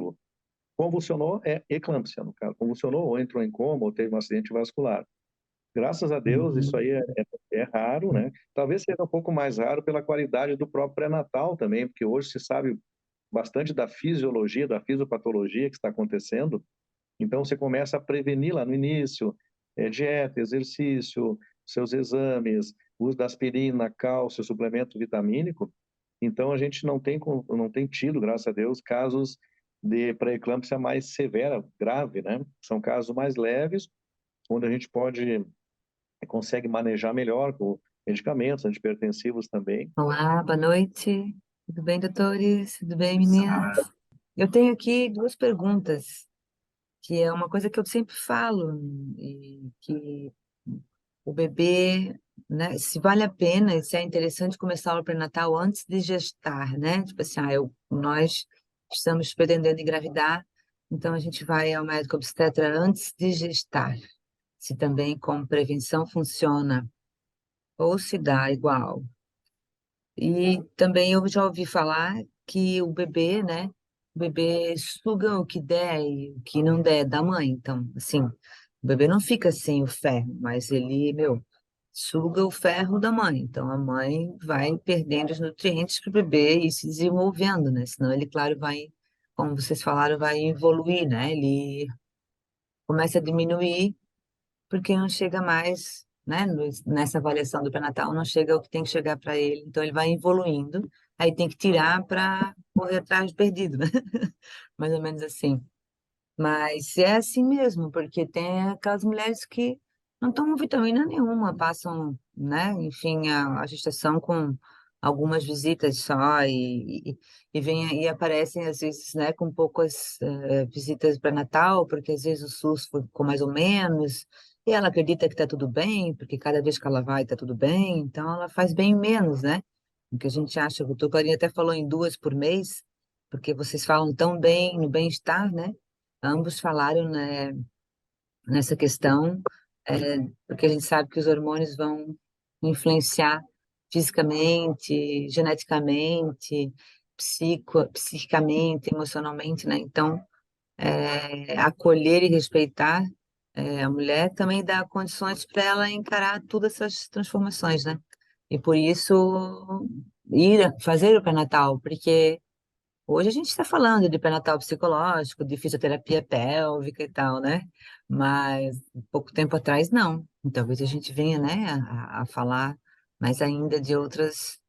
Convulsionou é eclâmpsia, no caso. Convulsionou ou entrou em coma ou teve um acidente vascular. Graças a Deus, isso aí é raro, né? Talvez seja um pouco mais raro pela qualidade do próprio pré-natal também, porque hoje se sabe bastante da fisiologia, da fisiopatologia que está acontecendo. Então, você começa a prevenir lá no início, dieta, exercício, seus exames, uso da aspirina, cálcio, suplemento vitamínico. Então, a gente não tem tido, graças a Deus, casos de pré-eclâmpsia mais severa, grave, né? São casos mais leves, onde a gente consegue manejar melhor com medicamentos antihipertensivos também. Olá, boa noite. Tudo bem, doutores? Tudo bem, meninas? Eu tenho aqui duas perguntas, que é uma coisa que eu sempre falo, e que o bebê, né, se vale a pena, e se é interessante começar o pré-natal antes de gestar, né? Tipo assim, nós estamos pretendendo engravidar, então a gente vai ao médico obstetra antes de gestar. Se também como prevenção funciona, ou se dá igual. E também eu já ouvi falar que o bebê, né? O bebê suga o que der e o que não der da mãe. Então, assim, o bebê não fica sem o ferro, mas ele, suga o ferro da mãe. Então, a mãe vai perdendo os nutrientes para o bebê e se desenvolvendo, né? Senão ele, claro, vai, como vocês falaram, vai evoluir, né? Ele começa a diminuir porque não chega mais, né, nessa avaliação do pré-natal, não chega o que tem que chegar para ele, então ele vai evoluindo, aí tem que tirar para correr atrás do perdido, né? Mais ou menos assim. Mas é assim mesmo, porque tem aquelas mulheres que não tomam vitamina nenhuma, passam, né, enfim, a gestação com algumas visitas só e aparecem às vezes, né, com poucas visitas para Natal, porque às vezes o SUS ficou mais ou menos, e ela acredita que está tudo bem, porque cada vez que ela vai está tudo bem, então ela faz bem menos, né? o que a gente acha. O doutor Clarinha até falou em 2 por mês, porque vocês falam tão bem no bem-estar, né? Ambos falaram, né, nessa questão, porque a gente sabe que os hormônios vão influenciar fisicamente, geneticamente, psiquicamente, emocionalmente, né? Então, acolher e respeitar a mulher também dá condições para ela encarar todas essas transformações, né? E por isso fazer o pré-natal, porque hoje a gente está falando de pré-natal psicológico, de fisioterapia pélvica e tal, né? Mas pouco tempo atrás não. E talvez a gente venha, né, a falar mais ainda de outras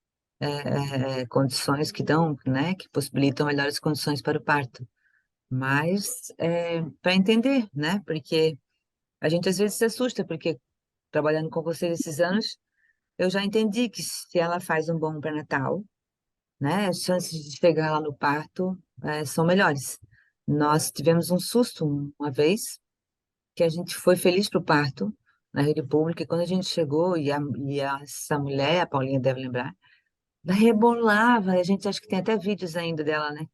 condições que dão, né, que possibilitam melhores condições para o parto. Mas para entender, né? Porque a gente às vezes se assusta, porque trabalhando com você esses anos, eu já entendi que se ela faz um bom pré-natal, né, as chances de chegar lá no parto são melhores. Nós tivemos um susto uma vez, que a gente foi feliz para o parto na rede pública, e quando a gente chegou, essa mulher, a Paulinha deve lembrar, ela rebolava, a gente acha que tem até vídeos ainda dela, né?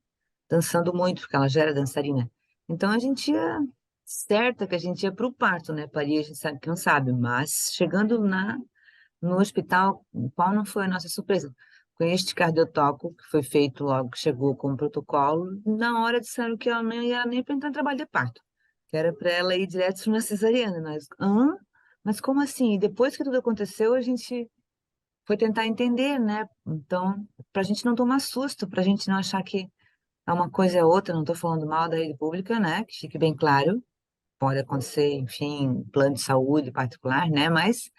Dançando muito, porque ela já era dançarina. Então a gente ia certa que a gente ia para o parto, né? Parir, a gente sabe que não sabe, mas chegando no hospital, qual não foi a nossa surpresa? Com este cardiotoco, que foi feito logo que chegou com o protocolo, na hora disseram que ela não ia nem para entrar em trabalho de parto, que era para ela ir direto para uma cesariana. Nós, hã? Mas como assim? E depois que tudo aconteceu, a gente foi tentar entender, né? Então, para a gente não tomar susto, para a gente não achar que uma coisa é outra, não estou falando mal da rede pública, né? Que fique bem claro, pode acontecer, enfim, plano de saúde particular, né? Mas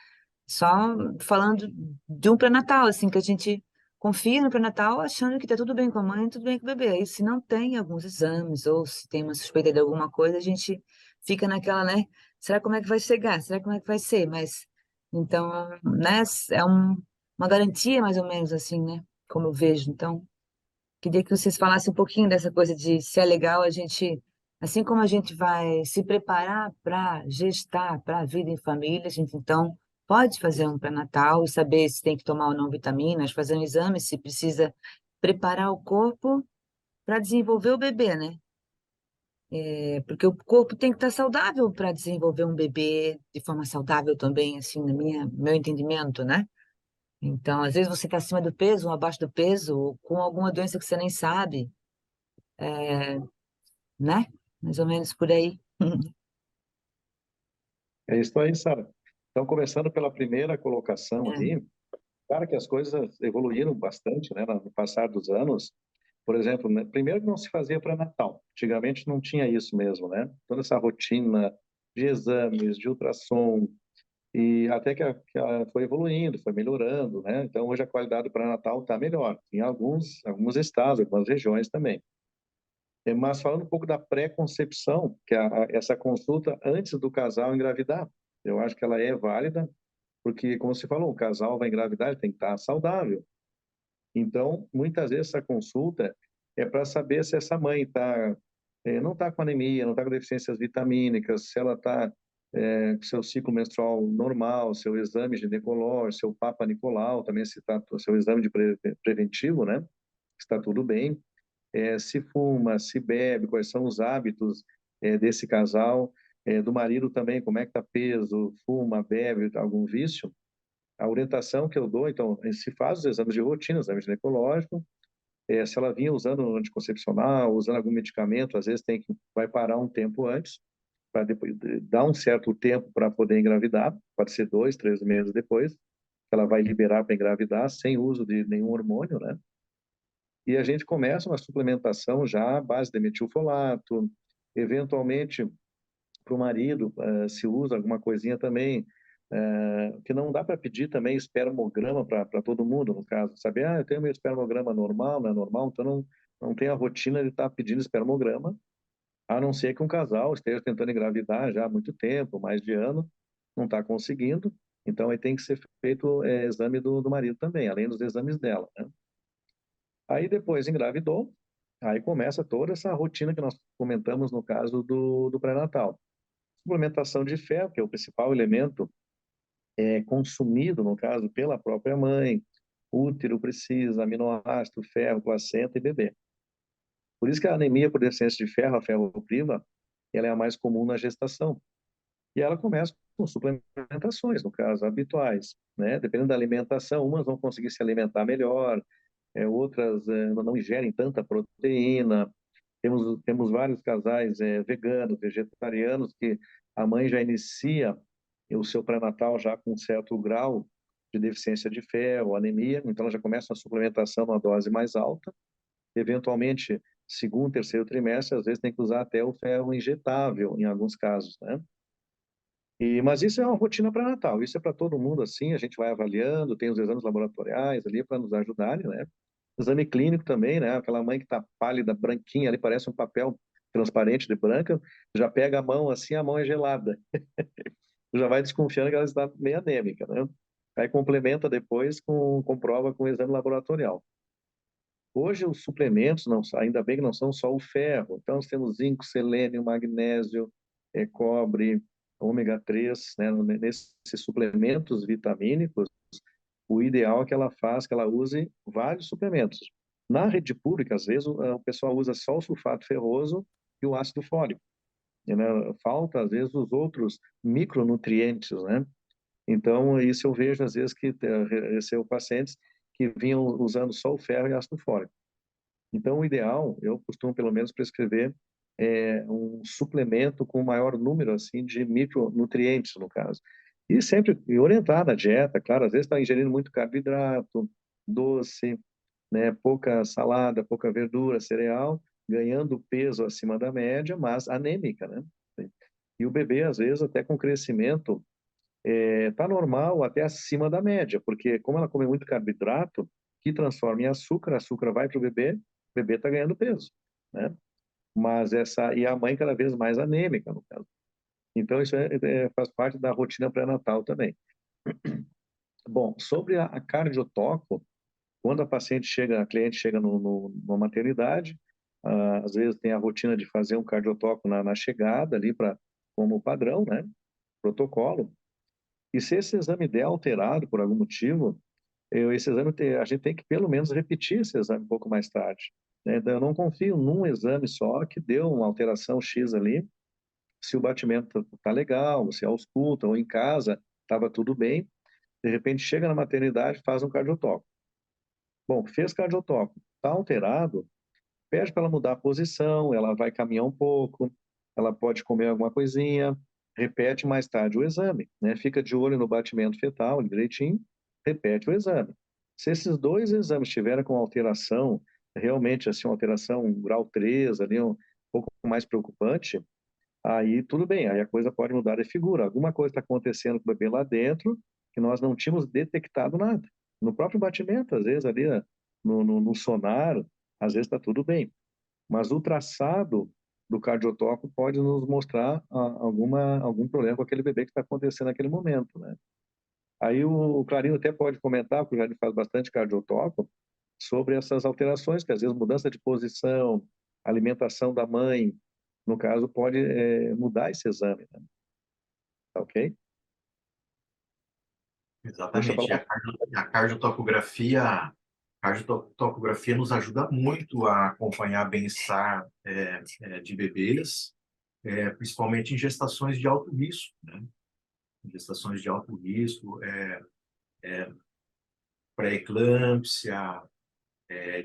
só falando de um pré-natal, assim, que a gente confia no pré-natal achando que está tudo bem com a mãe, tudo bem com o bebê. Aí, se não tem alguns exames, ou se tem uma suspeita de alguma coisa, a gente fica naquela, né? Será como é que vai chegar? Será como é que vai ser? Mas, então, né? Uma garantia, mais ou menos, assim, né? Como eu vejo. Então, queria que vocês falassem um pouquinho dessa coisa de se é legal a gente, assim como a gente vai se preparar para gestar, para a vida em família, a gente então pode fazer um pré-natal e saber se tem que tomar ou não vitaminas, fazer um exame, se precisa preparar o corpo para desenvolver o bebê, né? Porque o corpo tem que estar saudável para desenvolver um bebê de forma saudável também, assim, meu entendimento, né? Então, às vezes você está acima do peso, ou abaixo do peso, ou com alguma doença que você nem sabe, né? Mais ou menos por aí. É isso aí, Sara. Então, começando pela primeira colocação É, ali, claro que as coisas evoluíram bastante, né, no passar dos anos. Por exemplo, né, primeiro que não se fazia para Natal. Antigamente não tinha isso mesmo, né? Toda essa rotina de exames, de ultrassom, e até que foi evoluindo, foi melhorando, né? Então, hoje a qualidade do pré-natal está melhor. Em alguns estados, algumas regiões também. Mas falando um pouco da pré-concepção, que é essa consulta antes do casal engravidar, eu acho que ela é válida, porque, como você falou, o casal vai engravidar, ele tem que estar saudável. Então, muitas vezes essa consulta é para saber se essa mãe não está com anemia, não está com deficiências vitamínicas, se ela está com seu ciclo menstrual normal, seu exame ginecológico, seu Papa Nicolau, também se está seu exame de preventivo, né? Está tudo bem. Se fuma, se bebe, quais são os hábitos desse casal, do marido também, como é que está peso, fuma, bebe, algum vício. A orientação que eu dou, então, se faz os exames de rotina, exame ginecológico, se ela vinha usando anticoncepcional, usando algum medicamento, às vezes vai parar um tempo antes, para depois dar um certo tempo para poder engravidar, pode ser 2, 3 meses depois, ela vai liberar para engravidar sem uso de nenhum hormônio, né? E a gente começa uma suplementação já à base de metilfolato, eventualmente para o marido se usa alguma coisinha também, que não dá para pedir também espermograma para todo mundo, no caso, sabe? Ah, eu tenho meu espermograma normal, não é normal, então não tem a rotina de estar pedindo espermograma, a não ser que um casal esteja tentando engravidar já há muito tempo, mais de ano, não está conseguindo, então aí tem que ser feito exame do marido também, além dos exames dela, né? Aí depois engravidou, aí começa toda essa rotina que nós comentamos no caso do pré-natal. Suplementação de ferro, que é o principal elemento consumido, no caso, pela própria mãe, útero precisa, aminoácido, ferro, placenta e bebê. Por isso que a anemia por deficiência de ferro, a ferropriva, ela é a mais comum na gestação. E ela começa com suplementações, no caso, habituais, né? Dependendo da alimentação, umas vão conseguir se alimentar melhor, outras não ingerem tanta proteína. Temos vários casais veganos, vegetarianos, que a mãe já inicia o seu pré-natal já com um certo grau de deficiência de ferro, anemia, então ela já começa a suplementação numa dose mais alta. Eventualmente, segundo, terceiro trimestre, às vezes tem que usar até o ferro injetável, em alguns casos, né? Mas isso é uma rotina pré-natal, isso é para todo mundo assim, a gente vai avaliando, tem os exames laboratoriais ali para nos ajudarem, né? Exame clínico também, né? Aquela mãe que está pálida, branquinha ali, parece um papel transparente de branca, já pega a mão assim, a mão é gelada. Já vai desconfiando que ela está meio anêmica, né? Aí complementa depois comprova com o exame laboratorial. Hoje os suplementos, não, ainda bem que não são só o ferro. Então nós temos zinco, selênio, magnésio, cobre, ômega 3, né? Nesses suplementos vitamínicos, o ideal é que ela use vários suplementos. Na rede pública, às vezes, o pessoal usa só o sulfato ferroso e o ácido fólico. E, né, falta, às vezes, os outros micronutrientes, né? Então, isso eu vejo, às vezes, que recebo pacientes que vinham usando só o ferro e ácido fólico. Então, o ideal, eu costumo, pelo menos, prescrever um suplemento com maior número, assim, de micronutrientes, no caso. E sempre orientar na dieta, claro, às vezes está ingerindo muito carboidrato, doce, né, pouca salada, pouca verdura, cereal, ganhando peso acima da média, mas anêmica, né? E o bebê, às vezes, até com crescimento, está normal, até acima da média, porque como ela come muito carboidrato, que transforma em açúcar, açúcar vai para o bebê está ganhando peso, né? Mas e a mãe cada vez mais anêmica, no caso. Então, isso faz parte da rotina pré-natal também. Bom, sobre a cardiotoco, quando a cliente chega numa maternidade, às vezes tem a rotina de fazer um cardiotoco na chegada ali, como padrão, né? Protocolo. E se esse exame der alterado por algum motivo, a gente tem que pelo menos repetir esse exame um pouco mais tarde, né? Então, eu não confio num exame só que deu uma alteração X ali, se o batimento está legal, se ausculta ou em casa estava tudo bem, de repente chega na maternidade, faz um cardiotoco. Bom, fez cardiotoco, está alterado, pede para ela mudar a posição, ela vai caminhar um pouco, ela pode comer alguma coisinha, repete mais tarde o exame, né? Fica de olho no batimento fetal direitinho, repete o exame. Se esses dois exames tiverem com alteração, realmente assim, uma alteração grau 3, ali, um pouco mais preocupante, aí tudo bem, aí a coisa pode mudar de figura. Alguma coisa está acontecendo com o bebê lá dentro que nós não tínhamos detectado nada. No próprio batimento, às vezes ali no sonar, às vezes está tudo bem. Mas o traçado do cardiotoco pode nos mostrar algum problema com aquele bebê que está acontecendo naquele momento, né? Aí o Clarino até pode comentar, porque ele faz bastante cardiotoco, sobre essas alterações, que às vezes mudança de posição, alimentação da mãe, no caso, pode mudar esse exame, né? Tá ok? Exatamente. E a cardiotocografia nos ajuda muito a acompanhar bem-estar de bebês, principalmente em gestações de alto risco, né? Em gestações de alto risco, pré-eclâmpsia,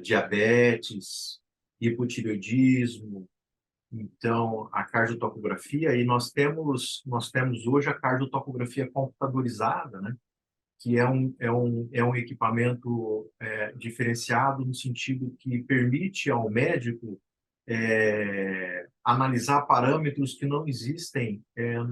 diabetes, hipotireoidismo. Então, a cardiotocografia, e nós temos hoje a cardiotocografia computadorizada, né? Que é um equipamento diferenciado no sentido que permite ao médico analisar parâmetros que não existem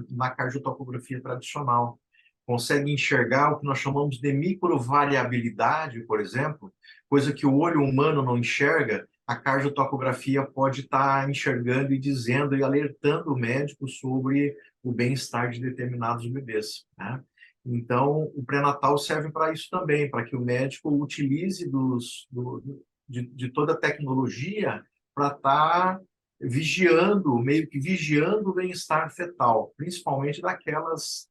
na cardiotocografia tradicional. Consegue enxergar o que nós chamamos de microvariabilidade, por exemplo, coisa que o olho humano não enxerga, a cardiotocografia pode estar enxergando e dizendo e alertando o médico sobre o bem-estar de determinados bebês, né? Então, o pré-natal serve para isso também, para que o médico utilize de toda a tecnologia para estar meio que vigiando o bem-estar fetal, principalmente daquelas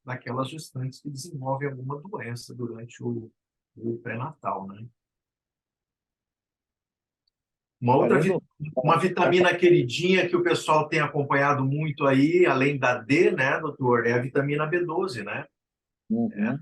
gestantes que desenvolvem alguma doença durante o pré-natal, né? Uma outra Além do... uma vitamina queridinha que o pessoal tem acompanhado muito aí, além da D, né, doutor, é a vitamina B12, né? Uhum,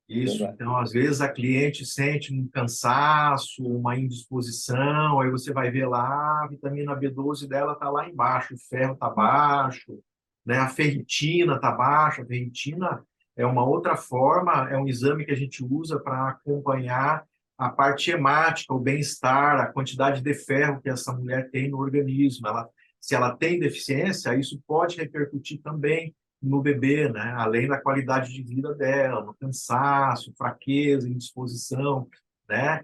Isso, verdade. então, às vezes a cliente sente um cansaço, uma indisposição, aí você vai ver lá, a vitamina B12 dela está lá embaixo, o ferro está baixo, né? A ferritina está baixa. A ferritina é uma outra forma, é um exame que a gente usa para acompanhar a parte hemática, o bem-estar, a quantidade de ferro que essa mulher tem no organismo. Se ela tem deficiência, isso pode repercutir também no bebê, né? Além da qualidade de vida dela, no cansaço, fraqueza, indisposição, né?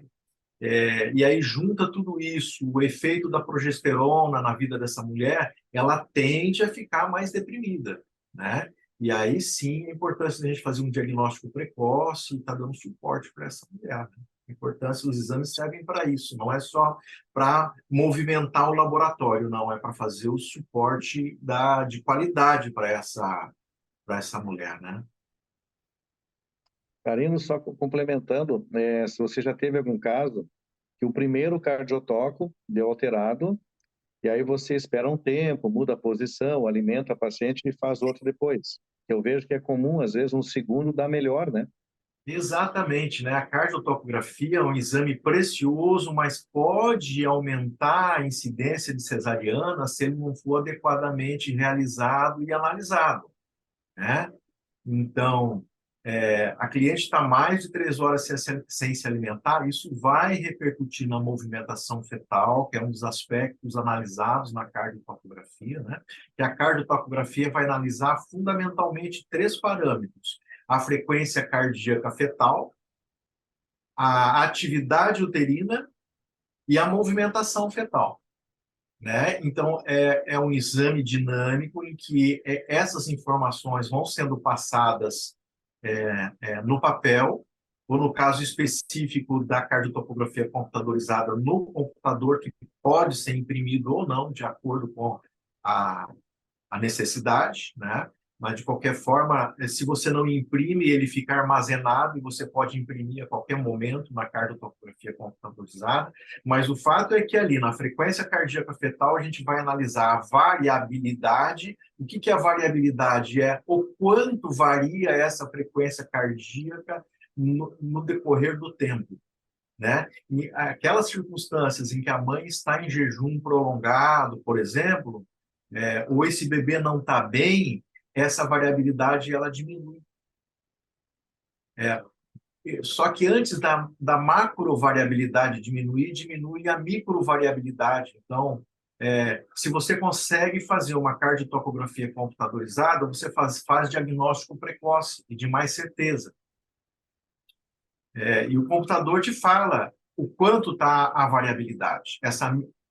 E aí junta tudo isso, o efeito da progesterona na vida dessa mulher, ela tende a ficar mais deprimida, né? E aí sim a importância da gente fazer um diagnóstico precoce e estar dando suporte para essa mulher, né? A importância dos exames servem para isso, não é só para movimentar o laboratório, não, é para fazer o suporte de qualidade para essa mulher, né? Karina, só complementando, se você já teve algum caso que o primeiro cardiotoco deu alterado, e aí você espera um tempo, muda a posição, alimenta a paciente e faz outro depois. Eu vejo que é comum, às vezes, um segundo dá melhor, né? Exatamente, né? A cardiotocografia é um exame precioso, mas pode aumentar a incidência de cesariana se ele não for adequadamente realizado e analisado, né? Então, a cliente está mais de 3 horas sem se alimentar, isso vai repercutir na movimentação fetal, que é um dos aspectos analisados na cardiotocografia, né? Que a cardiotocografia vai analisar fundamentalmente 3 parâmetros: a frequência cardíaca fetal, a atividade uterina e a movimentação fetal, né? Então, é um exame dinâmico em que essas informações vão sendo passadas no papel, ou no caso específico da cardiotopografia computadorizada, no computador, que pode ser imprimido ou não, de acordo com a, a necessidade, né? Mas, de qualquer forma, se você não imprime, ele fica armazenado e você pode imprimir a qualquer momento na cardiotopografia computadorizada. Mas o fato é que ali, na frequência cardíaca fetal, a gente vai analisar a variabilidade. O que é a variabilidade? É o quanto varia essa frequência cardíaca no decorrer do tempo, né? E aquelas circunstâncias em que a mãe está em jejum prolongado, por exemplo, ou esse bebê não está bem, essa variabilidade ela diminui. É, só que antes da macrovariabilidade diminuir, diminui a microvariabilidade. Então, se você consegue fazer uma cardiotocografia computadorizada, você faz diagnóstico precoce e de mais certeza. E o computador te fala o quanto está a variabilidade,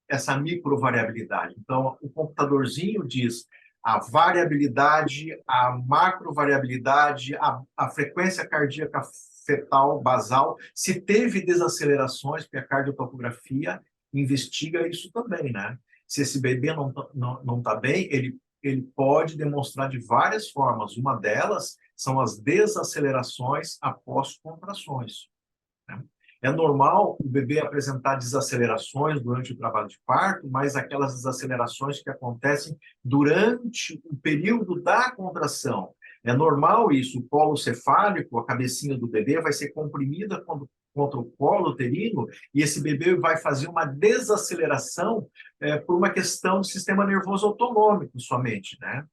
essa microvariabilidade. Então, o computadorzinho diz a variabilidade, a macrovariabilidade, a frequência cardíaca fetal basal, se teve desacelerações, porque a cardiotocografia investiga isso também, né? Se esse bebê não tá bem, ele pode demonstrar de várias formas. Uma delas são as desacelerações após contrações, né? É normal o bebê apresentar desacelerações durante o trabalho de parto, mas aquelas desacelerações que acontecem durante o período da contração. É normal isso, o colo cefálico, a cabecinha do bebê vai ser comprimida contra o colo uterino e esse bebê vai fazer uma desaceleração por uma questão do sistema nervoso autonômico somente, né?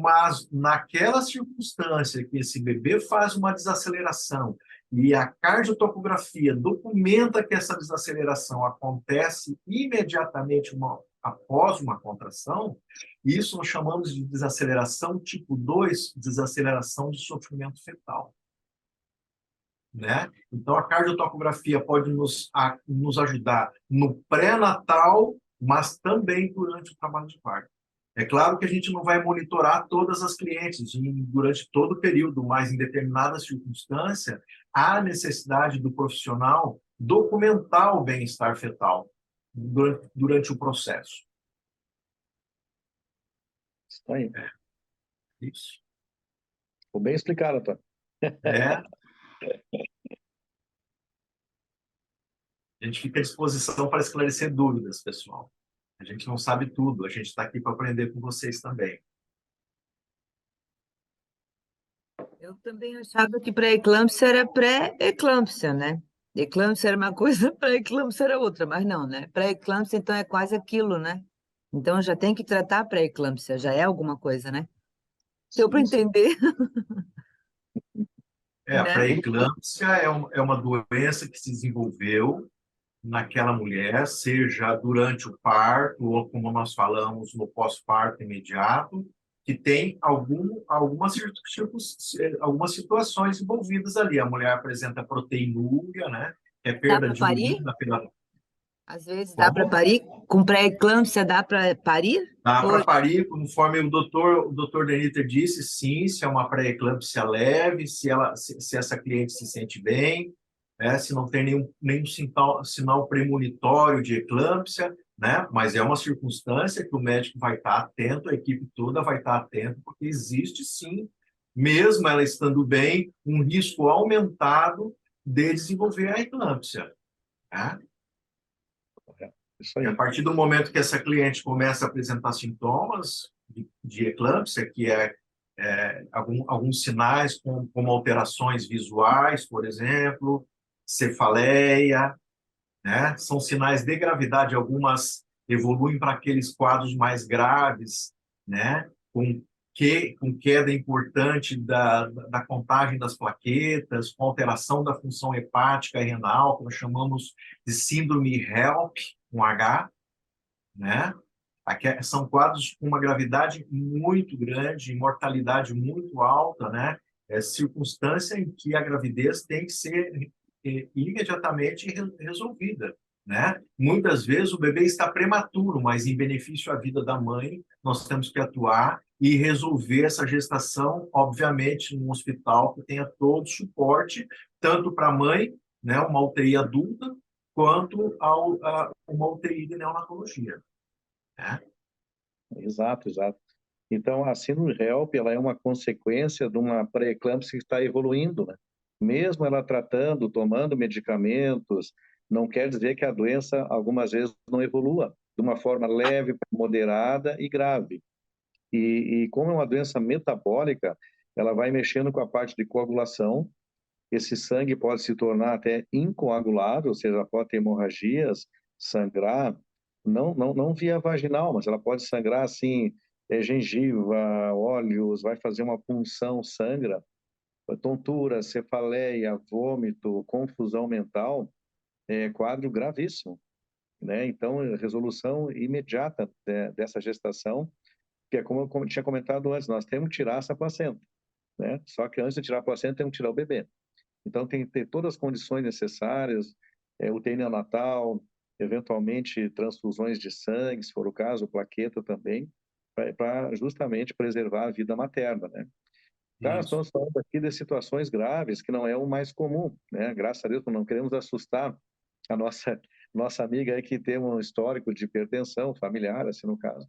Mas naquela circunstância que esse bebê faz uma desaceleração e a cardiotocografia documenta que essa desaceleração acontece imediatamente após uma contração, isso nós chamamos de desaceleração tipo 2, desaceleração de sofrimento fetal, né? Então, a cardiotocografia pode nos ajudar no pré-natal, mas também durante o trabalho de parto. É claro que a gente não vai monitorar todas as clientes durante todo o período, mas em determinada circunstância, há necessidade do profissional documentar o bem-estar fetal durante o processo. Isso aí. Isso. Ficou bem explicado, Antônio. É. A gente fica à disposição para esclarecer dúvidas, pessoal. A gente não sabe tudo, a gente está aqui para aprender com vocês também. Eu também achava que pré-eclâmpsia era pré-eclâmpsia, né? Eclâmpsia era uma coisa, pré-eclâmpsia era outra, mas não, né? Pré-eclâmpsia, então, é quase aquilo, né? Então, já tem que tratar a pré-eclâmpsia, já é alguma coisa, né? Deu para Sim, sim. entender, A né? pré-eclâmpsia é uma doença que se desenvolveu naquela mulher, seja durante o parto, ou como nós falamos, no pós-parto imediato, que tem algumas situações envolvidas ali. A mulher apresenta proteinúria, né? Que é Dá perda para de parir? urina pela... Às vezes dá para Como? parir? Com pré-eclâmpsia dá para parir? Dá Ou... para parir, conforme o doutor Deniter disse, sim, se é uma pré-eclâmpsia leve, se essa cliente se sente bem, né, se não tem nenhum sinal premonitório de eclâmpsia, né, mas é uma circunstância que o médico vai estar atento, a equipe toda vai estar atento, porque existe sim, mesmo ela estando bem, um risco aumentado de desenvolver a eclâmpsia. Né? Isso E a aí. partir do momento que essa cliente começa a apresentar sintomas de eclâmpsia, que alguns sinais como alterações visuais, por exemplo, cefaleia, né? São sinais de gravidade, algumas evoluem para aqueles quadros mais graves, né? Com queda importante da contagem das plaquetas, com alteração da função hepática e renal, que nós chamamos de síndrome HELP, com H, né? São quadros com uma gravidade muito grande, mortalidade muito alta, né? É circunstância em que a gravidez tem que ser imediatamente resolvida, né? Muitas vezes o bebê está prematuro, mas em benefício à vida da mãe, nós temos que atuar e resolver essa gestação, obviamente, num hospital que tenha todo o suporte, tanto para a mãe, né, uma UTI adulta, quanto uma UTI de neonatologia. Né? Exato, exato. Então, a síndrome HELP, ela é uma consequência de uma pré-eclâmpsia que está evoluindo, né? Mesmo ela tratando, tomando medicamentos, não quer dizer que a doença, algumas vezes, não evolua de uma forma leve, moderada e grave. E como é uma doença metabólica, ela vai mexendo com a parte de coagulação. Esse sangue pode se tornar até incoagulado, ou seja, pode ter hemorragias, sangrar, não via vaginal, mas ela pode sangrar assim, gengiva, olhos, vai fazer uma punção, sangra, tontura, cefaleia, vômito, confusão mental, é quadro gravíssimo, né? Então, resolução imediata dessa gestação, que é como eu tinha comentado antes, nós temos que tirar essa placenta, né? Só que antes de tirar a placenta, temos que tirar o bebê. Então, tem que ter todas as condições necessárias, UTI neonatal, eventualmente transfusões de sangue, se for o caso, plaqueta também, para justamente preservar a vida materna, né? Tá, nós Isso. estamos falando aqui de situações graves, que não é o mais comum, né? Graças a Deus, não queremos assustar a nossa amiga aí que tem um histórico de hipertensão familiar, assim no caso,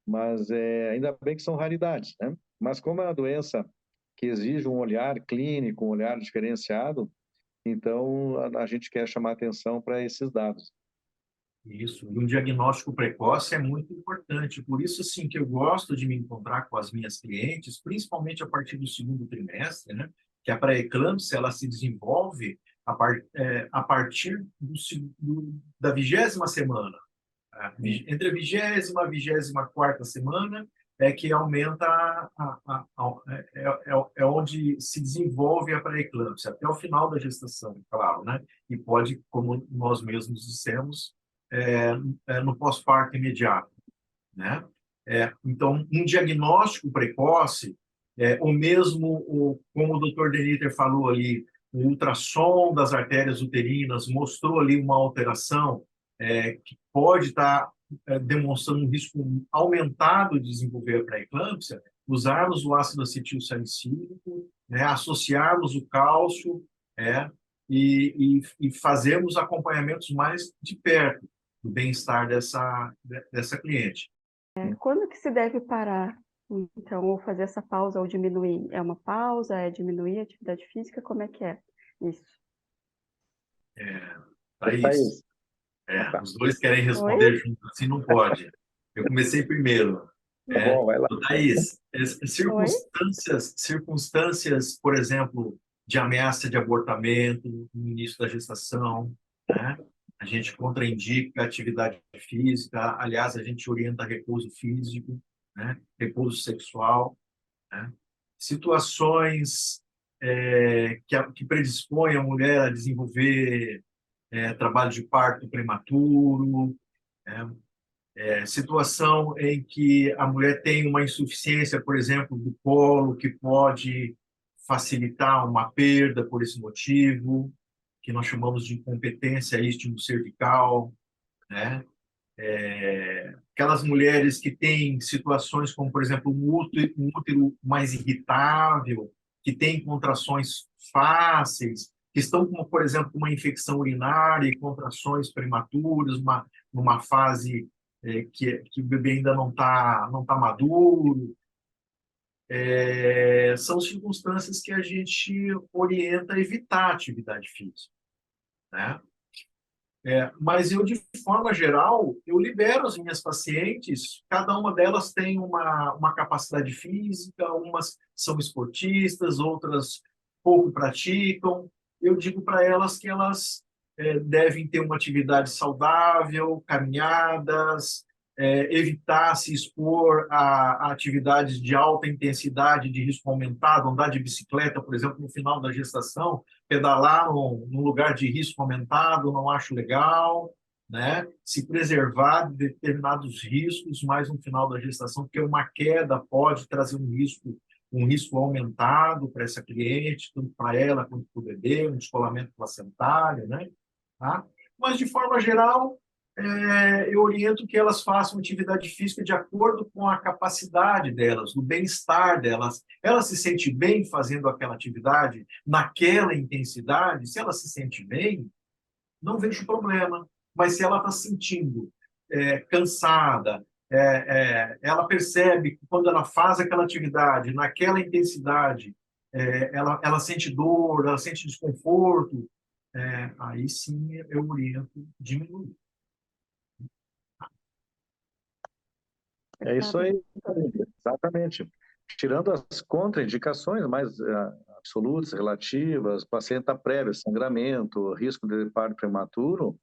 mas ainda bem que são raridades, né? Mas como é uma doença que exige um olhar clínico, um olhar diferenciado, então a gente quer chamar atenção para esses dados. Isso. E um diagnóstico precoce é muito importante. Por isso, assim, que eu gosto de me encontrar com as minhas clientes, principalmente a partir do segundo trimestre, né? Que a pré-eclâmpsia, ela se desenvolve a partir da 20ª semana. Entre a 20ª e a 24ª semana é que aumenta é onde se desenvolve a pré-eclâmpsia, até o final da gestação, claro, né? E pode, como nós mesmos dissemos, no pós-parto imediato, né? Então, um diagnóstico precoce, ou mesmo, como o Dr. Deniter falou ali, o ultrassom das artérias uterinas mostrou ali uma alteração que pode estar demonstrando um risco aumentado de desenvolver a pré-eclâmpsia, usarmos o ácido acetil salicílico, né, associarmos o cálcio, e fazermos acompanhamentos mais de perto do bem-estar dessa cliente. Quando que se deve parar, então, ou fazer essa pausa ou diminuir? É uma pausa? É diminuir a atividade física? Como é que é isso? Thaís, Tá. Os dois querem responder junto, assim não pode. Eu comecei primeiro. Tá bom, vai lá. Thaís, Oi? circunstâncias, por exemplo, de ameaça de abortamento no início da gestação, né? A gente contraindica a atividade física, aliás, a gente orienta repouso físico, né? Repouso sexual, né? Situações que predispõem a mulher a desenvolver trabalho de parto prematuro, né? Situação em que a mulher tem uma insuficiência, por exemplo, do colo, que pode facilitar uma perda por esse motivo, que nós chamamos de incompetência istmo-cervical, né? Aquelas mulheres que têm situações como, por exemplo, um útero mais irritável, que têm contrações fáceis, que estão, como, por exemplo, com uma infecção urinária e contrações prematuras, numa fase que o bebê ainda não tá maduro. São circunstâncias que a gente orienta a evitar a atividade física, né? Mas eu, de forma geral, eu libero as minhas pacientes, cada uma delas tem uma capacidade física, umas são esportistas, outras pouco praticam. Eu digo para elas que elas devem ter uma atividade saudável, caminhadas, evitar se expor a atividades de alta intensidade, de risco aumentado, andar de bicicleta, por exemplo, no final da gestação, pedalar num lugar de risco aumentado, não acho legal, né? Se preservar de determinados riscos mais no final da gestação, porque uma queda pode trazer um risco aumentado para essa cliente, tanto para ela quanto para o bebê, um descolamento placentário, né? Tá? Mas, de forma geral, eu oriento que elas façam atividade física de acordo com a capacidade delas, do bem-estar delas. Ela se sente bem fazendo aquela atividade, naquela intensidade, se ela se sente bem, não vejo problema. Mas se ela está se sentindo cansada, ela percebe que quando ela faz aquela atividade, naquela intensidade, ela sente dor, ela sente desconforto, aí sim eu oriento diminuir. É isso aí, exatamente. Tirando as contraindicações mais absolutas, relativas, placenta prévia, sangramento, risco de parto prematuro,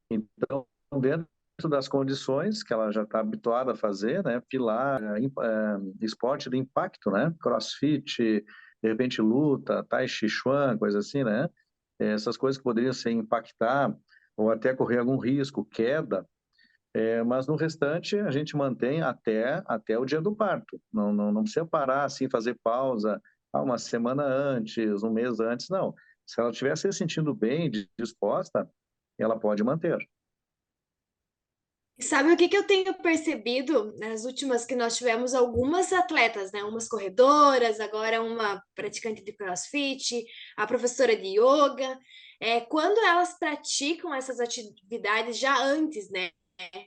então, dentro das condições que ela já está habituada a fazer, né, pilar, esporte de impacto, né, crossfit, de repente luta, tai chi chuan, coisa assim, né, essas coisas que poderiam se impactar ou até correr algum risco, queda, mas no restante a gente mantém até o dia do parto. Não precisa parar assim, fazer pausa uma semana antes, um mês antes, não. Se ela estiver se sentindo bem, disposta, ela pode manter. Sabe o que eu tenho percebido nas últimas que nós tivemos algumas atletas, né? Umas corredoras, agora uma praticante de CrossFit, a professora de yoga. Quando elas praticam essas atividades já antes, né?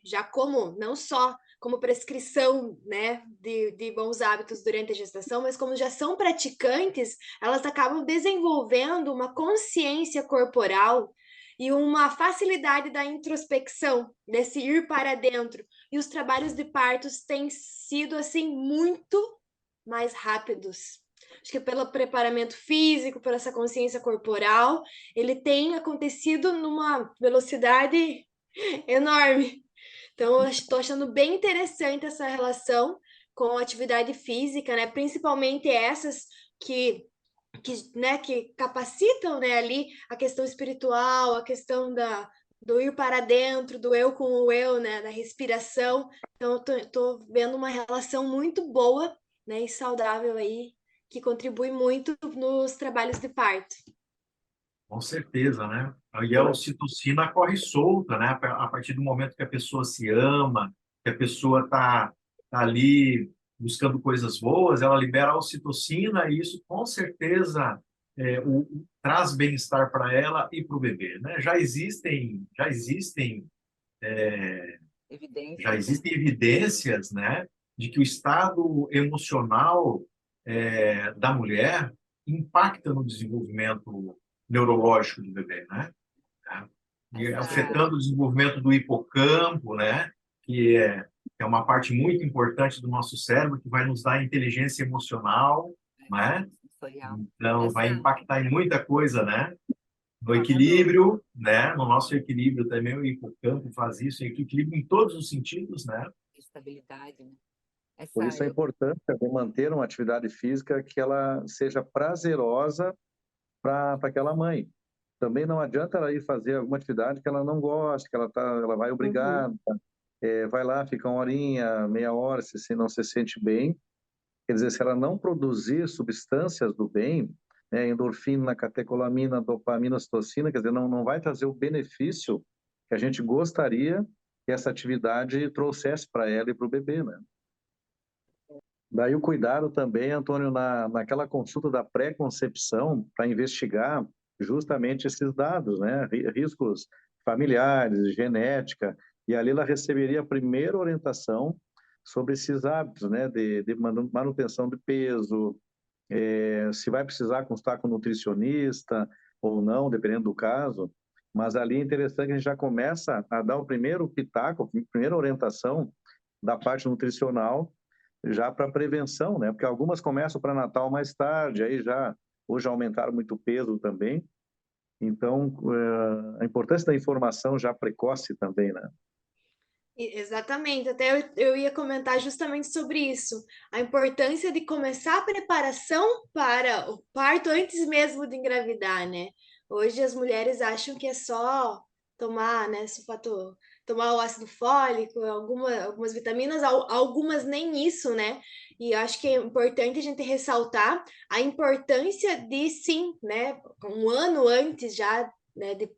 Já como, não só como prescrição, né, de bons hábitos durante a gestação, mas como já são praticantes, elas acabam desenvolvendo uma consciência corporal e uma facilidade da introspecção, desse ir para dentro. E os trabalhos de partos têm sido, assim, muito mais rápidos. Acho que pelo preparamento físico, por essa consciência corporal, ele tem acontecido numa velocidade enorme. Então, eu estou achando bem interessante essa relação com a atividade física, né? Principalmente essas que capacitam, né, ali a questão espiritual, a questão do ir para dentro, do eu com o eu, né, da respiração. Então, eu tô vendo uma relação muito boa, né, e saudável aí, que contribui muito nos trabalhos de parto. Com certeza, né? Aí a ocitocina corre solta, né? A partir do momento que a pessoa se ama, que a pessoa tá ali buscando coisas boas, ela libera a ocitocina e isso com certeza traz bem-estar para ela e para o bebê, né? Já existem evidências, né, de que o estado emocional da mulher impacta no desenvolvimento neurológico do bebê, né? E afetando o desenvolvimento do hipocampo, né? Que é uma parte muito importante do nosso cérebro, que vai nos dar inteligência emocional, né? Então, vai impactar em muita coisa, né? No equilíbrio, né? No nosso equilíbrio também, o hipocampo faz isso, equilíbrio em todos os sentidos, né? Estabilidade, né? Por isso a importância de manter uma atividade física que ela seja prazerosa para aquela mãe. Também não adianta ela ir fazer alguma atividade que ela não gosta, que ela vai obrigada, vai lá, fica uma horinha, meia hora, se não se sente bem. Quer dizer, se ela não produzir substâncias do bem, né, endorfina, catecolamina, dopamina, ocitocina, quer dizer, não vai trazer o benefício que a gente gostaria que essa atividade trouxesse para ela e para o bebê, né? Daí o cuidado também, Antônio, naquela consulta da pré-concepção, para investigar justamente esses dados, né? Riscos familiares, genética, e ali ela receberia a primeira orientação sobre esses hábitos, né? De manutenção de peso, se vai precisar constar com nutricionista ou não, dependendo do caso, mas ali é interessante que a gente já começa a dar o primeiro pitaco, a primeira orientação da parte nutricional, já para prevenção, né? Porque algumas começam para Natal mais tarde, aí já hoje aumentaram muito o peso também. Então, a importância da informação já precoce também, né? Exatamente, até eu ia comentar justamente sobre isso, a importância de começar a preparação para o parto antes mesmo de engravidar, né? Hoje as mulheres acham que é só tomar, né, sulfato, tomar o ácido fólico, algumas vitaminas, algumas nem isso, né? E eu acho que é importante a gente ressaltar a importância de sim, né, um ano antes já, né, de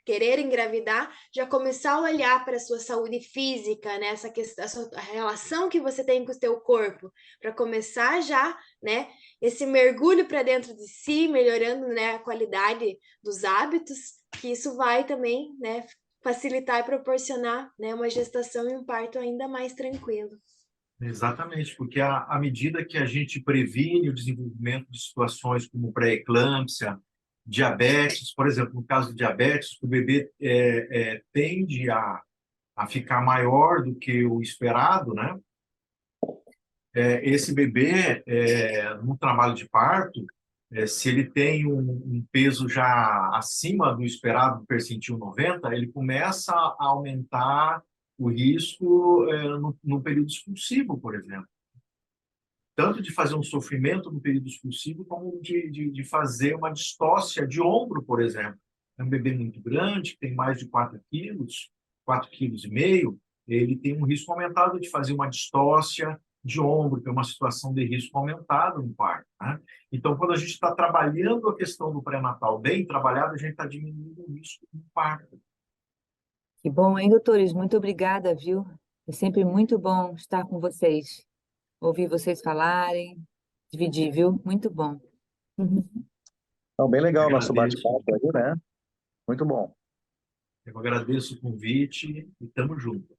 querer engravidar, já começar a olhar para a sua saúde física, né? Essa questão, a relação que você tem com o seu corpo, para começar já, né? Esse mergulho para dentro de si, melhorando, né, a qualidade dos hábitos, que isso vai também, né, facilitar e proporcionar, né, uma gestação e um parto ainda mais tranquilo. Exatamente, porque à medida que a gente previne o desenvolvimento de situações como pré-eclâmpsia, diabetes, por exemplo, no caso de diabetes, o bebê tende a ficar maior do que o esperado, né? Esse bebê, no trabalho de parto, se ele tem um peso já acima do esperado, do percentil 90, ele começa a aumentar o risco no período expulsivo, por exemplo. Tanto de fazer um sofrimento no período expulsivo, como de fazer uma distócia de ombro, por exemplo. É um bebê muito grande, que tem mais de 4 quilos, 4,5 quilos, ele tem um risco aumentado de fazer uma distócia de ombro, que é uma situação de risco aumentado no parto, né? Então, quando a gente está trabalhando a questão do pré-natal bem trabalhado, a gente está diminuindo o risco no parto. Que bom, hein, doutores? Muito obrigada, viu? É sempre muito bom estar com vocês, ouvir vocês falarem, dividir, viu? Muito bom. Então, bem legal o nosso Agradeço. bate-papo aí, né? Muito bom. Eu agradeço o convite e estamos juntos.